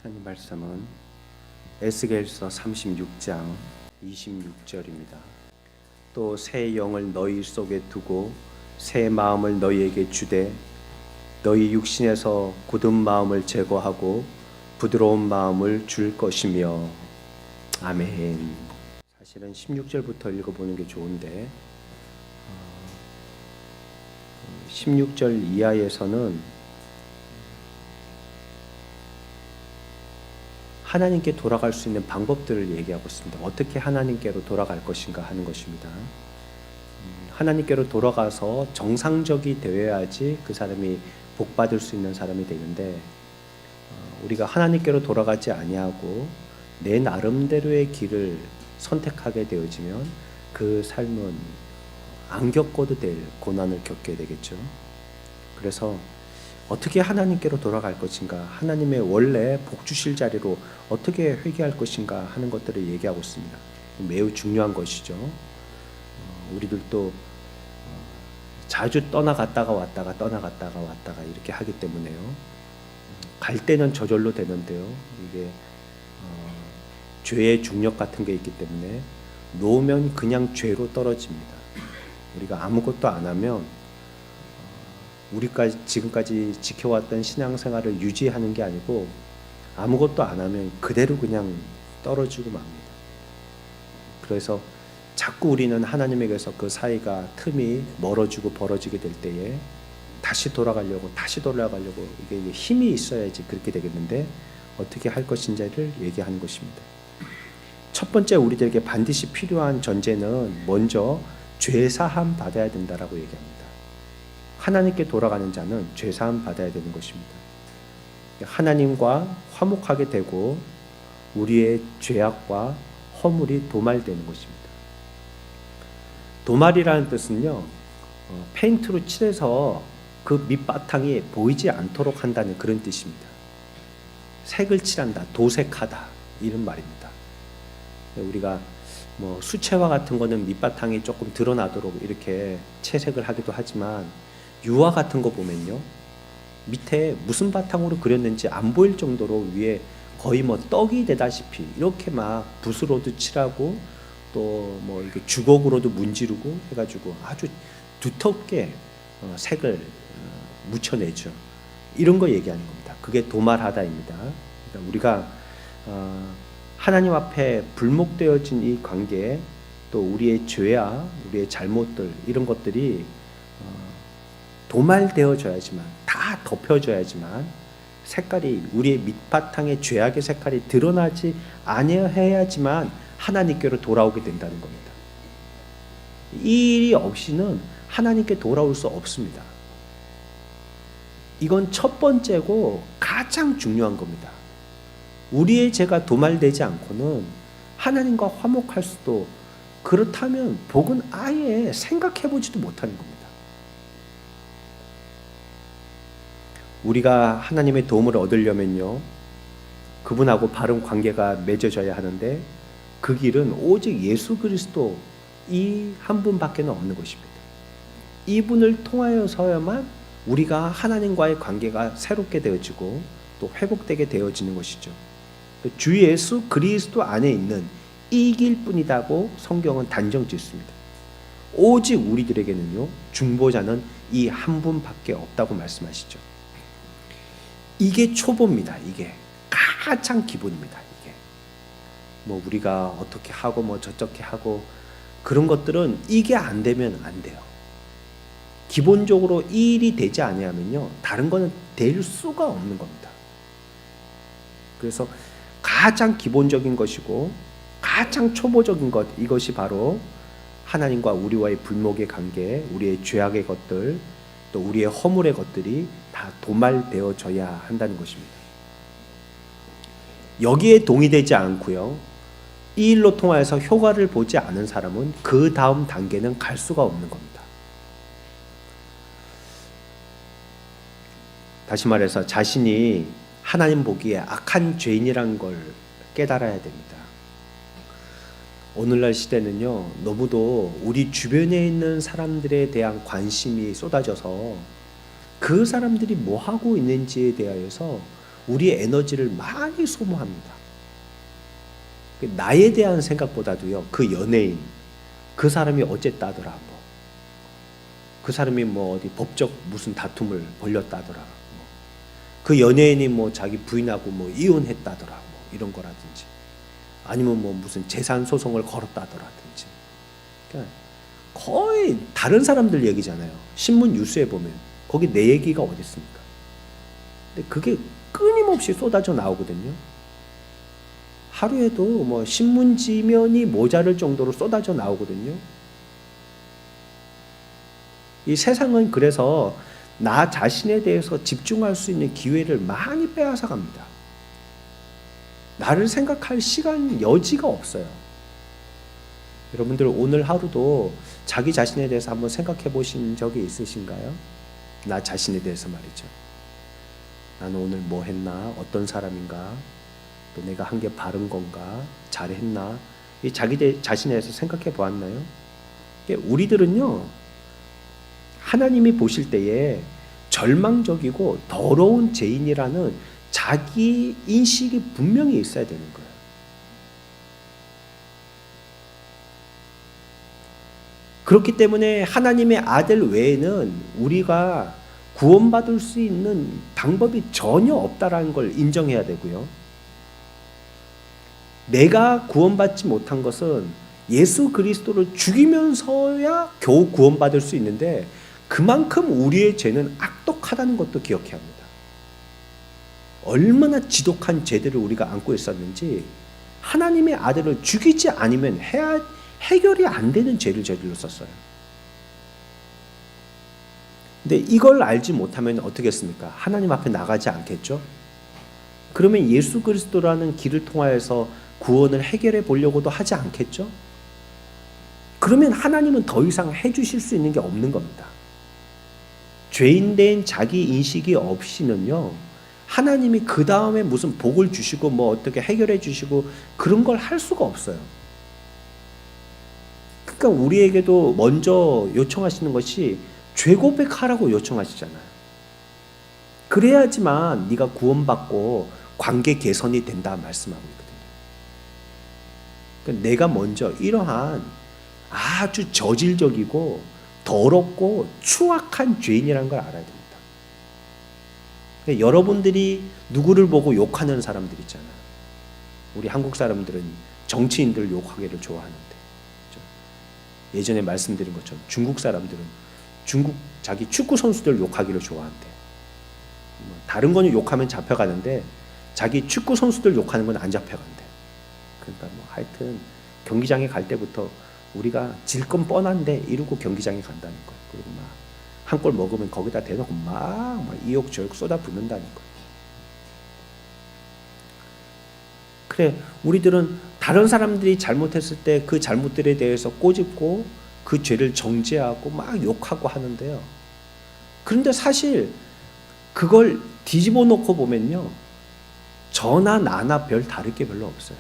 하나님 말씀은 에스겔서 36장 26절입니다. 또 새 영을 너희 속에 두고 새 마음을 너희에게 주되 너희 육신에서 굳은 마음을 제거하고 부드러운 마음을 줄 것이며. 아멘. 사실은 16절부터 읽어보는 게 좋은데 16절 이하에서는 하나님께 돌아갈 수 있는 방법들을 얘기하고 있습니다. 어떻게 하나님께로 돌아갈 것인가 하는 것입니다. 하나님께로 돌아가서 정상적이 되어야지 그 사람이 복받을 수 있는 사람이 되는데, 우리가 하나님께로 돌아가지 아니하고 내 나름대로의 길을 선택하게 되어지면 그 삶은 안 겪어도 될 고난을 겪게 되겠죠. 그래서 어떻게 하나님께로 돌아갈 것인가, 하나님의 원래 복 주실 자리로 어떻게 회개할 것인가 하는 것들을 얘기하고 있습니다. 매우 중요한 것이죠. 우리들도 자주 떠나갔다가 왔다가 떠나갔다가 왔다가 이렇게 하기 때문에요. 갈 때는 저절로 되는데요, 이게 죄의 중력 같은 게 있기 때문에 놓으면 그냥 죄로 떨어집니다. 우리가 아무것도 안 하면 우리까지 지금까지 지켜왔던 신앙생활을 유지하는 게 아니고 아무것도 안 하면 그대로 그냥 떨어지고 맙니다. 그래서 자꾸 우리는 하나님에게서 그 사이가 틈이 멀어지고 벌어지게 될 때에 다시 돌아가려고 이게 힘이 있어야지 그렇게 되겠는데 어떻게 할 것인지를 얘기하는 것입니다. 첫 번째 우리들에게 반드시 필요한 전제는 먼저 죄사함 받아야 된다라고 얘기합니다. 하나님께 돌아가는 자는 죄사함 받아야 되는 것입니다. 하나님과 화목하게 되고 우리의 죄악과 허물이 도말되는 것입니다. 도말이라는 뜻은요, 페인트로 칠해서 그 밑바탕이 보이지 않도록 한다는 그런 뜻입니다. 색을 칠한다, 도색하다, 이런 말입니다. 우리가 수채화 같은 거는 밑바탕이 조금 드러나도록 이렇게 채색을 하기도 하지만 유화 같은 거 보면요, 밑에 무슨 바탕으로 그렸는지 안 보일 정도로 위에 거의 떡이 되다시피 이렇게 막 붓으로도 칠하고 또 이렇게 주걱으로도 문지르고 해가지고 아주 두텁게 색을 묻혀내죠. 이런 거 얘기하는 겁니다. 그게 도말하다입니다. 그러니까 우리가 하나님 앞에 불목되어진 이 관계, 또 우리의 죄와 우리의 잘못들, 이런 것들이 도말되어져야지만, 다 덮여져야지만 색깔이, 우리의 밑바탕의 죄악의 색깔이 드러나지 아니해야지만 하나님께로 돌아오게 된다는 겁니다. 이 일이 없이는 하나님께 돌아올 수 없습니다. 이건 첫 번째고 가장 중요한 겁니다. 우리의 죄가 도말되지 않고는 하나님과 화목할 수도, 그렇다면 복은 아예 생각해보지도 못하는 겁니다. 우리가 하나님의 도움을 얻으려면요, 그분하고 바른 관계가 맺어져야 하는데 그 길은 오직 예수 그리스도 이 한 분밖에 없는 것입니다. 이분을 통하여서야만 우리가 하나님과의 관계가 새롭게 되어지고 또 회복되게 되어지는 것이죠. 주 예수 그리스도 안에 있는 이 길뿐이라고 성경은 단정 짓습니다. 오직 우리들에게는요, 중보자는 이 한 분밖에 없다고 말씀하시죠. 이게 초보입니다. 이게 가장 기본입니다. 이게 우리가 어떻게 하고 저렇게 하고 그런 것들은 이게 안 되면 안 돼요. 기본적으로 이 일이 되지 아니하면요, 다른 거는 될 수가 없는 겁니다. 그래서 가장 기본적인 것이고 가장 초보적인 것, 이것이 바로 하나님과 우리와의 불목의 관계, 우리의 죄악의 것들, 또 우리의 허물의 것들이 다 도말되어져야 한다는 것입니다. 여기에 동의되지 않고요, 이 일로 통하여서 효과를 보지 않은 사람은 그 다음 단계는 갈 수가 없는 겁니다. 다시 말해서 자신이 하나님 보기에 악한 죄인이란 걸 깨달아야 됩니다. 오늘날 시대는요, 너무도 우리 주변에 있는 사람들에 대한 관심이 쏟아져서 그 사람들이 뭐 하고 있는지에 대하여서 우리의 에너지를 많이 소모합니다. 나에 대한 생각보다도요, 그 연예인, 그 사람이 어쨌다더라, 그 사람이 어디 법적 무슨 다툼을 벌였다더라, 그 연예인이 자기 부인하고 이혼했다더라, 이런 거라든지, 아니면 무슨 재산 소송을 걸었다더라든지. 그러니까 거의 다른 사람들 얘기잖아요. 신문 뉴스에 보면 거기 내 얘기가 어디 있습니까? 근데 그게 끊임없이 쏟아져 나오거든요. 하루에도 신문지면이 모자랄 정도로 쏟아져 나오거든요. 이 세상은 그래서 나 자신에 대해서 집중할 수 있는 기회를 많이 빼앗아 갑니다. 나를 생각할 시간, 여지가 없어요. 여러분들 오늘 하루도 자기 자신에 대해서 한번 생각해 보신 적이 있으신가요? 나 자신에 대해서 말이죠. 나는 오늘 뭐 했나? 어떤 사람인가? 또 내가 한 게 바른 건가? 잘했나? 이 자기 자신에 대해서 생각해 보았나요? 우리들은요, 하나님이 보실 때에 절망적이고 더러운 죄인이라는 자기 인식이 분명히 있어야 되는 거예요. 그렇기 때문에 하나님의 아들 외에는 우리가 구원받을 수 있는 방법이 전혀 없다라는 걸 인정해야 되고요. 내가 구원받지 못한 것은 예수 그리스도를 죽이면서야 겨우 구원받을 수 있는데, 그만큼 우리의 죄는 악독하다는 것도 기억해야 합니다. 얼마나 지독한 죄들을 우리가 안고 있었는지, 하나님의 아들을 죽이지 않으면 해결이 안 되는 죄를 저질렀었어요. 근데 이걸 알지 못하면 어떻게 했습니까? 하나님 앞에 나가지 않겠죠? 그러면 예수 그리스도라는 길을 통하여서 구원을 해결해 보려고도 하지 않겠죠? 그러면 하나님은 더 이상 해주실 수 있는 게 없는 겁니다. 죄인된 자기 인식이 없이는요, 하나님이 그 다음에 무슨 복을 주시고 어떻게 해결해 주시고 그런 걸 할 수가 없어요. 그러니까 우리에게도 먼저 요청하시는 것이 죄 고백하라고 요청하시잖아요. 그래야지만 네가 구원받고 관계 개선이 된다 말씀하고 있거든요. 그러니까 내가 먼저 이러한 아주 저질적이고 더럽고 추악한 죄인이라는 걸 알아야 됩니다. 그러니까 여러분들이 누구를 보고 욕하는 사람들 있잖아요. 우리 한국 사람들은 정치인들 욕하기를 좋아하는데, 그렇죠? 예전에 말씀드린 것처럼 중국 사람들은 중국 자기 축구 선수들 욕하기를 좋아한대. 다른 거는 욕하면 잡혀가는데 자기 축구 선수들 욕하는 건 안 잡혀간대. 그러니까 하여튼 경기장에 갈 때부터 우리가 질 건 뻔한데 이러고 경기장에 간다는 거예요. 그리고 한 골 먹으면 거기다 대놓고 막 이욕저욕 쏟아붓는다는 거예요. 그래, 우리들은 다른 사람들이 잘못했을 때 그 잘못들에 대해서 꼬집고 그 죄를 정죄하고 막 욕하고 하는데요. 그런데 사실 그걸 뒤집어 놓고 보면요, 저나 나나 별 다를 게 별로 없어요.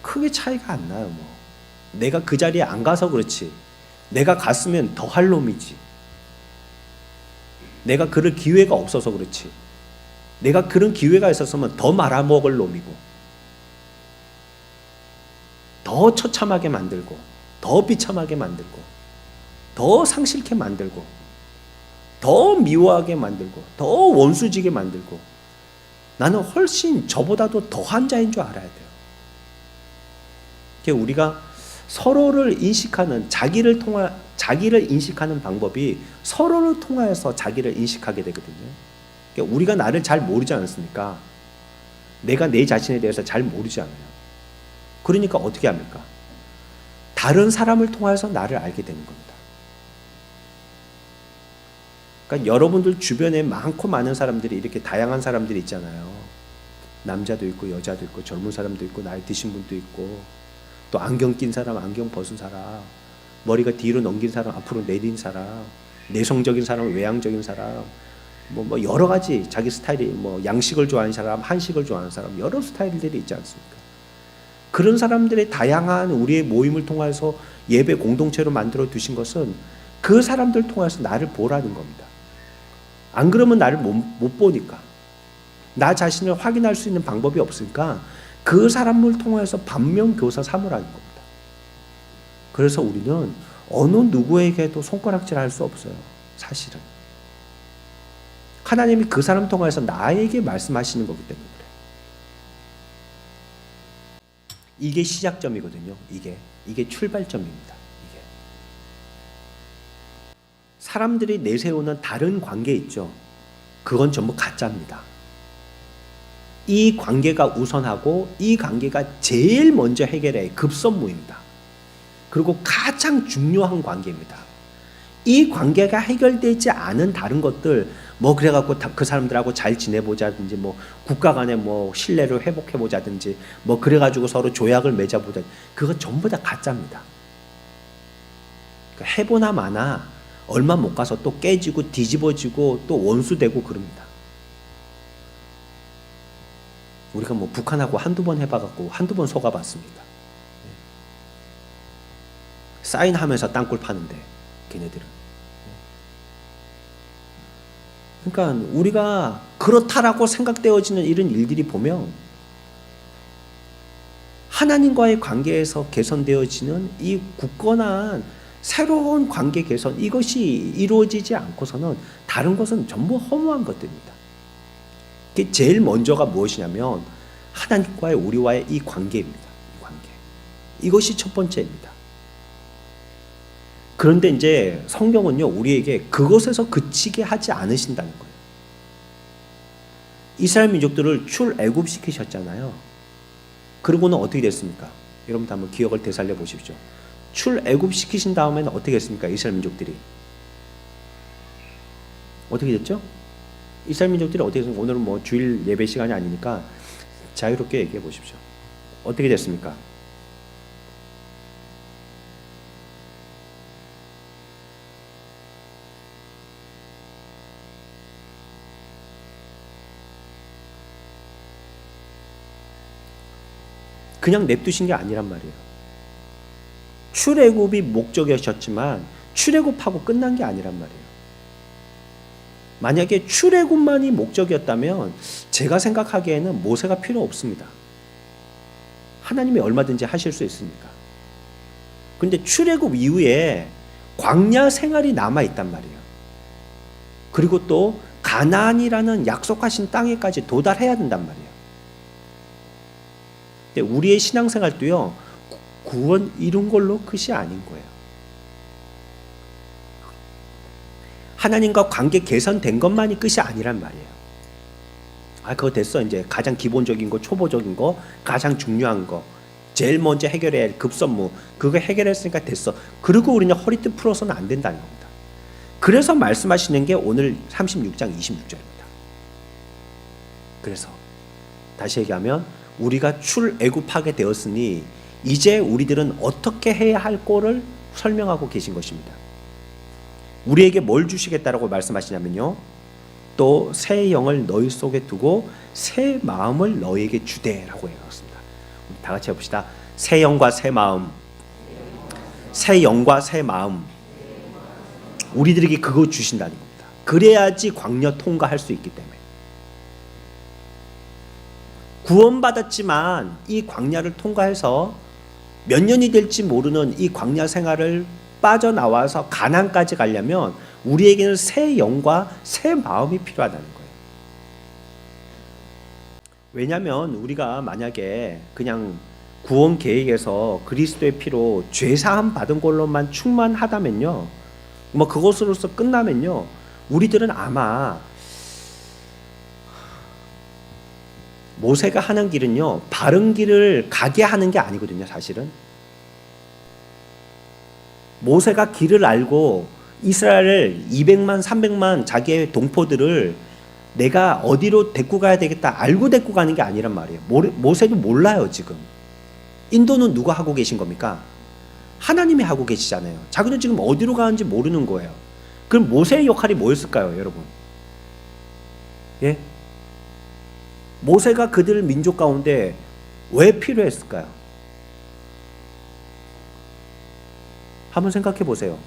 크게 차이가 안 나요. 내가 그 자리에 안 가서 그렇지, 내가 갔으면 더 할 놈이지, 내가 그럴 기회가 없어서 그렇지, 내가 그런 기회가 있었으면 더 말아먹을 놈이고, 더 처참하게 만들고, 더 비참하게 만들고, 더 상실케 만들고, 더 미워하게 만들고, 더 원수지게 만들고, 나는 훨씬 저보다도 더한 자인 줄 알아야 돼요. 우리가 서로를 인식하는, 자기를 인식하는 방법이 서로를 통하여서 자기를 인식하게 되거든요. 우리가 나를 잘 모르지 않습니까? 내가 내 자신에 대해서 잘 모르지 않아요. 그러니까 어떻게 합니까? 다른 사람을 통해서 나를 알게 되는 겁니다. 그러니까 여러분들 주변에 많고 많은 사람들이, 이렇게 다양한 사람들이 있잖아요. 남자도 있고 여자도 있고 젊은 사람도 있고 나이 드신 분도 있고, 또 안경 낀 사람, 안경 벗은 사람, 머리가 뒤로 넘긴 사람, 앞으로 내린 사람, 내성적인 사람, 외향적인 사람, 여러 가지 자기 스타일이, 양식을 좋아하는 사람, 한식을 좋아하는 사람, 여러 스타일들이 있지 않습니까? 그런 사람들의 다양한 우리의 모임을 통해서 예배 공동체로 만들어 두신 것은 그 사람들 통해서 나를 보라는 겁니다. 안 그러면 나를 못 보니까. 나 자신을 확인할 수 있는 방법이 없으니까 그 사람을 통해서 반면교사 삼으라는 겁니다. 그래서 우리는 어느 누구에게도 손가락질할 수 없어요. 사실은. 하나님이 그 사람 통해서 나에게 말씀하시는 거기 때문에 그래요. 이게 시작점이거든요. 이게 출발점입니다. 이게. 사람들이 내세우는 다른 관계 있죠. 그건 전부 가짜입니다. 이 관계가 우선하고 이 관계가 제일 먼저 해결해야 급선무입니다. 그리고 가장 중요한 관계입니다. 이 관계가 해결되지 않은 다른 것들, 뭐 그래갖고 그 사람들하고 잘 지내보자든지, 뭐 국가 간에 뭐 신뢰를 회복해보자든지, 뭐 그래가지고 서로 조약을 맺어보자, 그거 전부 다 가짜입니다. 그러니까 해보나 마나 얼마 못 가서 또 깨지고 뒤집어지고 또 원수되고 그럽니다. 우리가 뭐 북한하고 한두 번 해봐갖고 한두 번 속아봤습니다. 사인하면서 땅굴 파는데 걔네들은. 그러니까 우리가 그렇다라고 생각되어지는 이런 일들이 보면 하나님과의 관계에서 개선되어지는 이 굳건한 새로운 관계 개선, 이것이 이루어지지 않고서는 다른 것은 전부 허무한 것들입니다. 제일 먼저가 무엇이냐면 하나님과의 우리와의 이 관계입니다. 이 관계. 이것이 첫 번째입니다. 그런데 이제 성경은요, 우리에게 그것에서 그치게 하지 않으신다는 거예요. 이스라엘 민족들을 출애굽시키셨잖아요. 그러고는 어떻게 됐습니까? 여러분도 한번 기억을 되살려 보십시오. 출애굽시키신 다음에는 어떻게 했습니까? 이스라엘 민족들이 어떻게 됐죠? 이스라엘 민족들이 어떻게 됐습니까? 오늘은 뭐 주일 예배 시간이 아니니까 자유롭게 얘기해 보십시오. 어떻게 됐습니까? 그냥 냅두신 게 아니란 말이에요. 출애굽이 목적이셨지만 출애굽하고 끝난 게 아니란 말이에요. 만약에 출애굽만이 목적이었다면 제가 생각하기에는 모세가 필요 없습니다. 하나님이 얼마든지 하실 수 있으니까. 그런데 출애굽 이후에 광야 생활이 남아 있단 말이에요. 그리고 또 가나안이라는 약속하신 땅에까지 도달해야 된단 말이에요. 우리의 신앙생활도요, 구원 이룬 걸로 끝이 아닌 거예요. 하나님과 관계 개선된 것만이 끝이 아니란 말이에요. 그거 됐어. 이제 가장 기본적인 거, 초보적인 거, 가장 중요한 거, 제일 먼저 해결해야 할 급선무, 그거 해결했으니까 됐어. 그리고 우리는 허리띠 풀어서는 안 된다는 겁니다. 그래서 말씀하시는 게 오늘 36장 26절입니다. 그래서 다시 얘기하면 우리가 출애굽하게 되었으니 이제 우리들은 어떻게 해야 할 꼴을 설명하고 계신 것입니다. 우리에게 뭘 주시겠다라고 말씀하시냐면요, 또 새 영을 너희 속에 두고 새 마음을 너희에게 주되라고 해놨습니다. 다 같이 해봅시다. 새 영과 새 마음, 새 영과 새 마음, 우리들에게 그거 주신다는 겁니다. 그래야지 광야 통과할 수 있기 때문에. 구원받았지만 이 광야를 통과해서 몇 년이 될지 모르는 이 광야 생활을 빠져나와서 가나안까지 가려면 우리에게는 새 영과 새 마음이 필요하다는 거예요. 왜냐하면 우리가 만약에 그냥 구원 계획에서 그리스도의 피로 죄사함 받은 걸로만 충만하다면요, 뭐 그것으로서 끝나면요, 우리들은 아마 모세가 하는 길은요, 바른 길을 가게 하는 게 아니거든요. 사실은 모세가 길을 알고 이스라엘을 200만 300만 자기의 동포들을 내가 어디로 데리고 가야 되겠다 알고 데리고 가는 게 아니란 말이에요. 모세도 몰라요. 지금 인도는 누가 하고 계신 겁니까? 하나님이 하고 계시잖아요. 자기는 지금 어디로 가는지 모르는 거예요. 그럼 모세의 역할이 뭐였을까요, 여러분? 예? 모세가 그들 민족 가운데 왜 필요했을까요? 한번 생각해 보세요.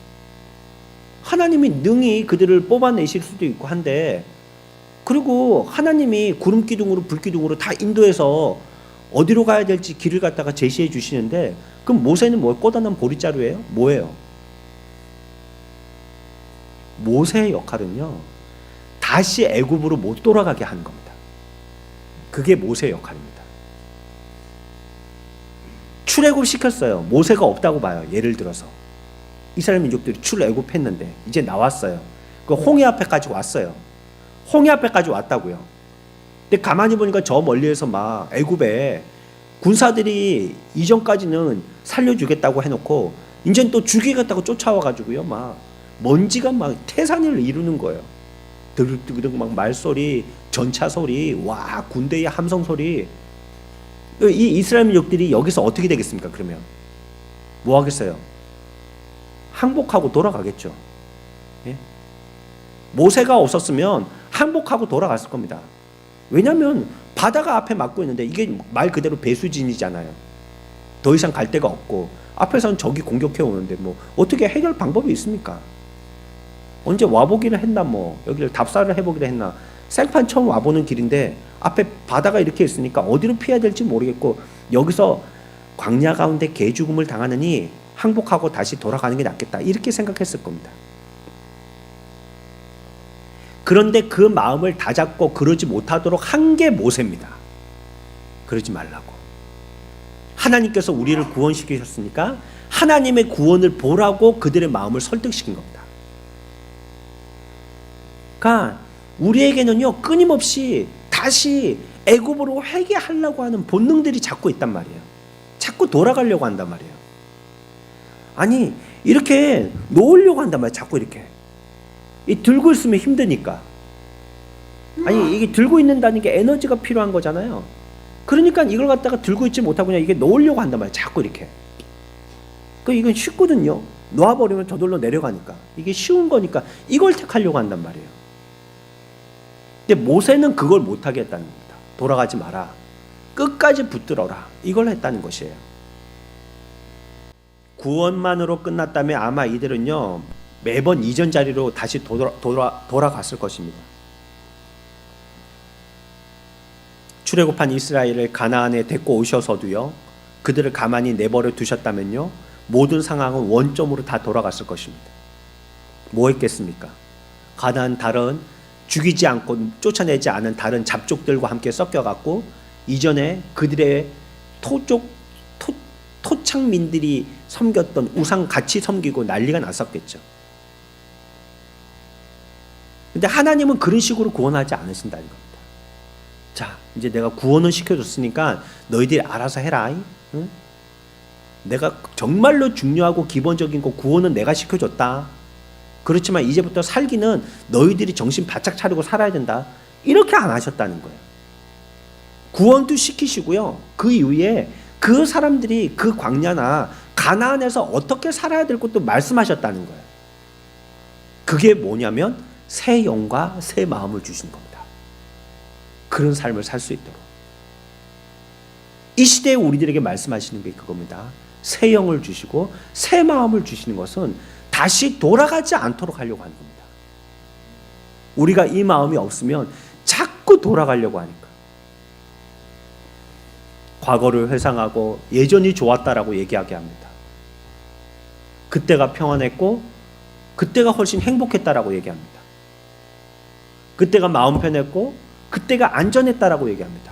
하나님이 능히 그들을 뽑아내실 수도 있고 한데, 그리고 하나님이 구름 기둥으로 불 기둥으로 다 인도해서 어디로 가야 될지 길을 갖다가 제시해 주시는데, 그럼 모세는 뭐 꼬다난 보리자루예요? 뭐예요? 모세의 역할은요, 다시 애굽으로 못 돌아가게 하는 겁니다. 그게 모세의 역할입니다. 출애굽 시켰어요. 모세가 없다고 봐요. 예를 들어서 이스라엘 민족들이 출애굽했는데 이제 나왔어요. 그 홍해 앞에까지 왔어요. 홍해 앞에까지 왔다고요. 근데 가만히 보니까 저 멀리에서 막 애굽에 군사들이 이전까지는 살려주겠다고 해놓고 이제는 또 죽이겠다고 쫓아와가지고요, 막 먼지가 막 태산을 이루는 거예요. 드륵드륵 막 말소리, 전차 소리, 와 군대의 함성 소리. 이 이스라엘 민족들이 여기서 어떻게 되겠습니까? 그러면 뭐 하겠어요? 항복하고 돌아가겠죠. 예? 모세가 없었으면 항복하고 돌아갔을 겁니다. 왜냐하면 바다가 앞에 막고 있는데 이게 말 그대로 배수진이잖아요. 더 이상 갈 데가 없고 앞에서는 적이 공격해 오는데 뭐 어떻게 해결 방법이 있습니까? 언제 와보기를 했나, 뭐 여기를 답사를 해보기를 했나. 생판 처음 와보는 길인데 앞에 바다가 이렇게 있으니까 어디로 피해야 될지 모르겠고 여기서 광야 가운데 개죽음을 당하느니 항복하고 다시 돌아가는 게 낫겠다, 이렇게 생각했을 겁니다. 그런데 그 마음을 다잡고 그러지 못하도록 한 게 모세입니다. 그러지 말라고. 하나님께서 우리를 구원시키셨으니까 하나님의 구원을 보라고 그들의 마음을 설득시킨 겁니다. 그러니까 우리에게는요, 끊임없이 다시 애굽으로 회개하려고 하는 본능들이 자꾸 있단 말이에요. 자꾸 돌아가려고 한단 말이에요. 아니, 이렇게 놓으려고 한단 말이에요. 자꾸 이렇게. 이 들고 있으면 힘드니까. 아니, 이게 들고 있는다는 게 에너지가 필요한 거잖아요. 그러니까 이걸 갖다가 들고 있지 못하고 그냥 이게 놓으려고 한단 말이에요. 자꾸 이렇게. 이건 쉽거든요. 놓아버리면 저절로 내려가니까. 이게 쉬운 거니까 이걸 택하려고 한단 말이에요. 근데 모세는 그걸 못하게 했다는 겁니다. 돌아가지 마라. 끝까지 붙들어라. 이걸 했다는 것이에요. 구원만으로 끝났다면 아마 이들은요, 매번 이전 자리로 다시 돌아갔을 것입니다. 출애굽한 이스라엘을 가나안에 데리고 오셔서도요, 그들을 가만히 내버려 두셨다면요, 모든 상황은 원점으로 다 돌아갔을 것입니다. 뭐 했겠습니까? 가나안 다른 죽이지 않고 쫓아내지 않은 다른 잡족들과 함께 섞여갖고 이전에 그들의 토착민들이 섬겼던 우상 같이 섬기고 난리가 났었겠죠. 근데 하나님은 그런 식으로 구원하지 않으신다는 겁니다. 자, 이제 내가 구원을 시켜줬으니까 너희들이 알아서 해라. 응? 내가 정말로 중요하고 기본적인 거 구원은 내가 시켜줬다. 그렇지만 이제부터 살기는 너희들이 정신 바짝 차리고 살아야 된다. 이렇게 안 하셨다는 거예요. 구원도 시키시고요, 그 이후에 그 사람들이 그 광야나 가나안에서 어떻게 살아야 될 것도 말씀하셨다는 거예요. 그게 뭐냐면 새 영과 새 마음을 주신 겁니다. 그런 삶을 살 수 있도록. 이 시대에 우리들에게 말씀하시는 게 그겁니다. 새 영을 주시고 새 마음을 주시는 것은 다시 돌아가지 않도록 하려고 하는 겁니다. 우리가 이 마음이 없으면 자꾸 돌아가려고 하니까. 과거를 회상하고 예전이 좋았다라고 얘기하게 합니다. 그때가 평안했고 그때가 훨씬 행복했다라고 얘기합니다. 그때가 마음 편했고 그때가 안전했다라고 얘기합니다.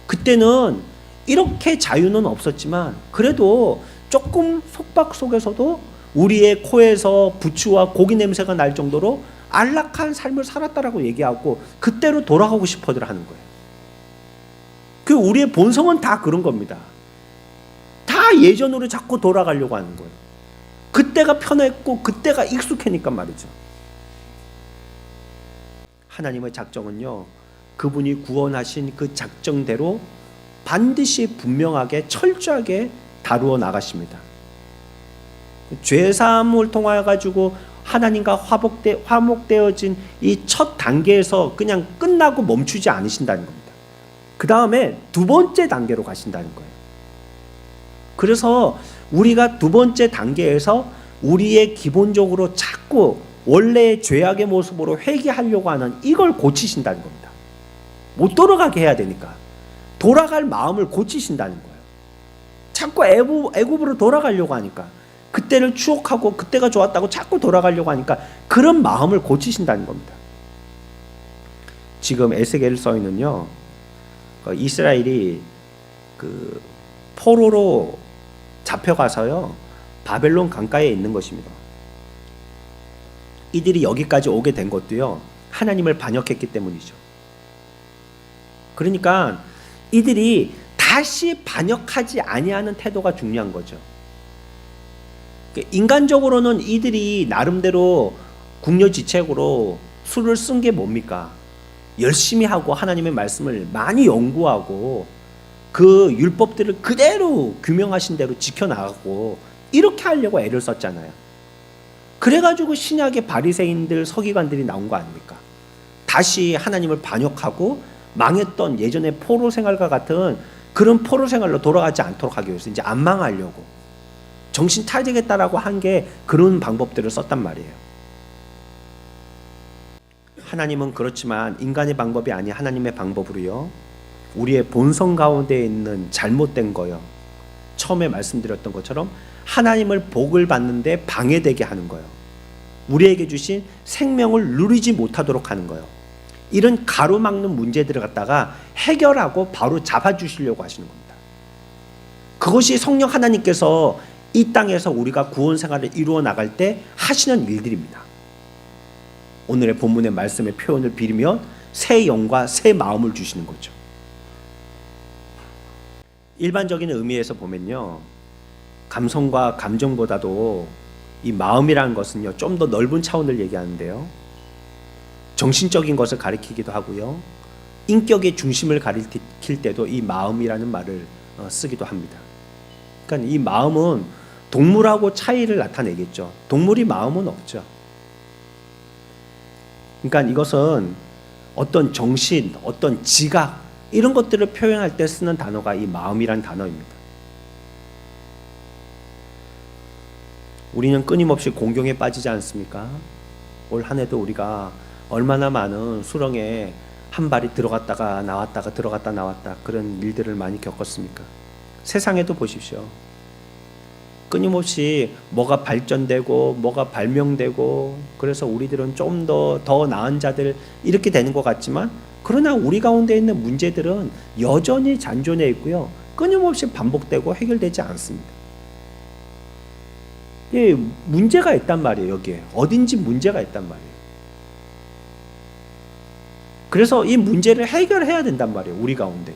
그때는 이렇게 자유는 없었지만 그래도 조금 속박 속에서도 우리의 코에서 부추와 고기 냄새가 날 정도로 안락한 삶을 살았다라고 얘기하고 그때로 돌아가고 싶어들 하는 거예요. 그 우리의 본성은 다 그런 겁니다. 다 예전으로 자꾸 돌아가려고 하는 거예요. 그때가 편했고 그때가 익숙하니까 말이죠. 하나님의 작정은요, 그분이 구원하신 그 작정대로 반드시 분명하게 철저하게 다루어 나가십니다. 죄사함을 통하여 가지고 하나님과 화목되어진 이 첫 단계에서 그냥 끝나고 멈추지 않으신다는 겁니다. 그 다음에 두 번째 단계로 가신다는 거예요. 그래서 우리가 두 번째 단계에서 우리의 기본적으로 자꾸 원래의 죄악의 모습으로 회개하려고 하는 이걸 고치신다는 겁니다. 못 돌아가게 해야 되니까 돌아갈 마음을 고치신다는 거예요. 자꾸 애굽으로 돌아가려고 하니까, 그때를 추억하고 그때가 좋았다고 자꾸 돌아가려고 하니까 그런 마음을 고치신다는 겁니다. 지금 에스겔서에는요, 이스라엘이 그 포로로 잡혀가서요 바벨론 강가에 있는 것입니다. 이들이 여기까지 오게 된 것도요 하나님을 반역했기 때문이죠. 그러니까 이들이 다시 반역하지 아니하는 태도가 중요한 거죠. 인간적으로는 이들이 나름대로 궁여지책으로 수를 쓴 게 뭡니까? 열심히 하고 하나님의 말씀을 많이 연구하고 그 율법들을 그대로 규명하신 대로 지켜나가고 이렇게 하려고 애를 썼잖아요. 그래가지고 신약의 바리새인들, 서기관들이 나온 거 아닙니까? 다시 하나님을 반역하고 망했던 예전의 포로 생활과 같은 그런 포로 생활로 돌아가지 않도록 하기 위해서, 이제 안 망하려고 정신 차리겠다라고 한 게 그런 방법들을 썼단 말이에요. 하나님은 그렇지만 인간의 방법이 아닌 하나님의 방법으로요 우리의 본성 가운데 있는 잘못된 거요, 처음에 말씀드렸던 것처럼 하나님을 복을 받는데 방해되게 하는 거예요. 우리에게 주신 생명을 누리지 못하도록 하는 거예요. 이런 가로막는 문제들을 갖다가 해결하고 바로 잡아주시려고 하시는 겁니다. 그것이 성령 하나님께서 이 땅에서 우리가 구원 생활을 이루어 나갈 때 하시는 일들입니다. 오늘의 본문의 말씀의 표현을 빌면 새 영과 새 마음을 주시는 거죠. 일반적인 의미에서 보면요, 감성과 감정보다도 이 마음이라는 것은요 좀 더 넓은 차원을 얘기하는데요, 정신적인 것을 가리키기도 하고요, 인격의 중심을 가리킬 때도 이 마음이라는 말을 쓰기도 합니다. 그러니까 이 마음은 동물하고 차이를 나타내겠죠. 동물이 마음은 없죠. 그러니까 이것은 어떤 정신, 어떤 지각 이런 것들을 표현할 때 쓰는 단어가 이 마음이란 단어입니다. 우리는 끊임없이 공경에 빠지지 않습니까? 올 한 해도 우리가 얼마나 많은 수렁에 한 발이 들어갔다가 나왔다가 들어갔다 나왔다 그런 일들을 많이 겪었습니까? 세상에도 보십시오. 끊임없이 뭐가 발전되고 뭐가 발명되고, 그래서 우리들은 좀 더 나은 자들 이렇게 되는 것 같지만, 그러나 우리 가운데 있는 문제들은 여전히 잔존해 있고요, 끊임없이 반복되고 해결되지 않습니다. 예, 문제가 있단 말이에요. 여기에 어딘지 문제가 있단 말이에요. 그래서 이 문제를 해결해야 된단 말이에요. 우리 가운데.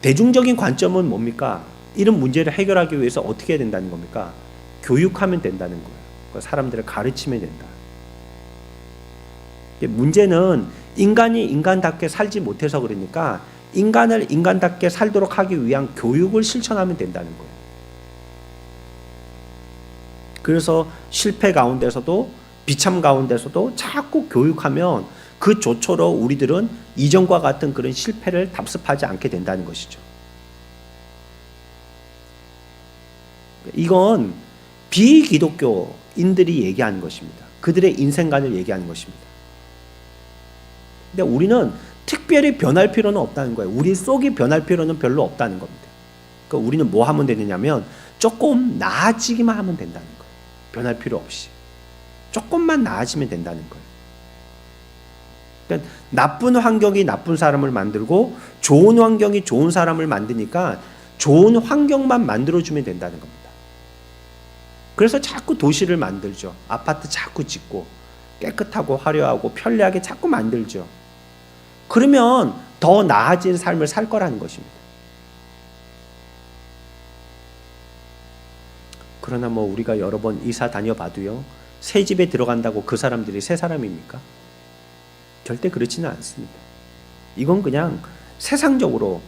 대중적인 관점은 뭡니까? 이런 문제를 해결하기 위해서 어떻게 해야 된다는 겁니까? 교육하면 된다는 거예요. 사람들을 가르치면 된다. 문제는 인간이 인간답게 살지 못해서 그러니까 인간을 인간답게 살도록 하기 위한 교육을 실천하면 된다는 거예요. 그래서 실패 가운데서도 비참 가운데서도 자꾸 교육하면 그 조처로 우리들은 이전과 같은 그런 실패를 답습하지 않게 된다는 것이죠. 이건 비기독교인들이 얘기하는 것입니다. 그들의 인생관을 얘기하는 것입니다. 근데 우리는 특별히 변할 필요는 없다는 거예요. 우리 속이 변할 필요는 별로 없다는 겁니다. 그러니까 우리는 뭐 하면 되느냐면 조금 나아지기만 하면 된다는 거예요. 변할 필요 없이 조금만 나아지면 된다는 거예요. 그러니까 나쁜 환경이 나쁜 사람을 만들고 좋은 환경이 좋은 사람을 만드니까 좋은 환경만 만들어주면 된다는 겁니다. 그래서 자꾸 도시를 만들죠. 아파트 자꾸 짓고 깨끗하고 화려하고 편리하게 자꾸 만들죠. 그러면 더 나아진 삶을 살 거라는 것입니다. 그러나 뭐 우리가 여러 번 이사 다녀봐도요, 새 집에 들어간다고 그 사람들이 새 사람입니까? 절대 그렇지는 않습니다. 이건 그냥 세상적으로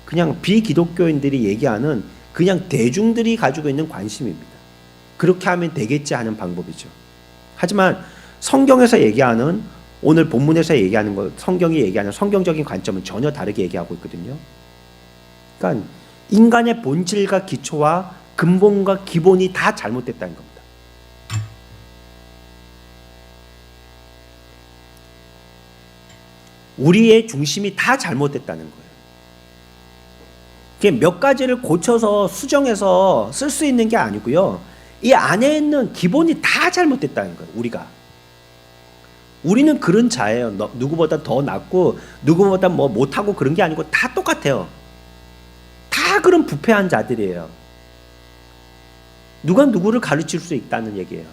그냥 비기독교인들이 얘기하는 그냥 대중들이 가지고 있는 관심입니다. 그렇게 하면 되겠지 하는 방법이죠. 하지만 성경에서 얘기하는, 오늘 본문에서 얘기하는 것, 성경이 얘기하는 성경적인 관점은 전혀 다르게 얘기하고 있거든요. 그러니까 인간의 본질과 기초와 그 근본과 기본이 다 잘못됐다는 겁니다. 우리의 중심이 다 잘못됐다는 거예요. 몇 가지를 고쳐서 수정해서 쓸 수 있는 게 아니고요. 이 안에 있는 기본이 다 잘못됐다는 거예요. 우리는 그런 자예요. 누구보다 더 낫고 누구보다 뭐 못하고 그런 게 아니고 다 똑같아요. 다 그런 부패한 자들이에요. 누가 누구를 가르칠 수 있다는 얘기예요.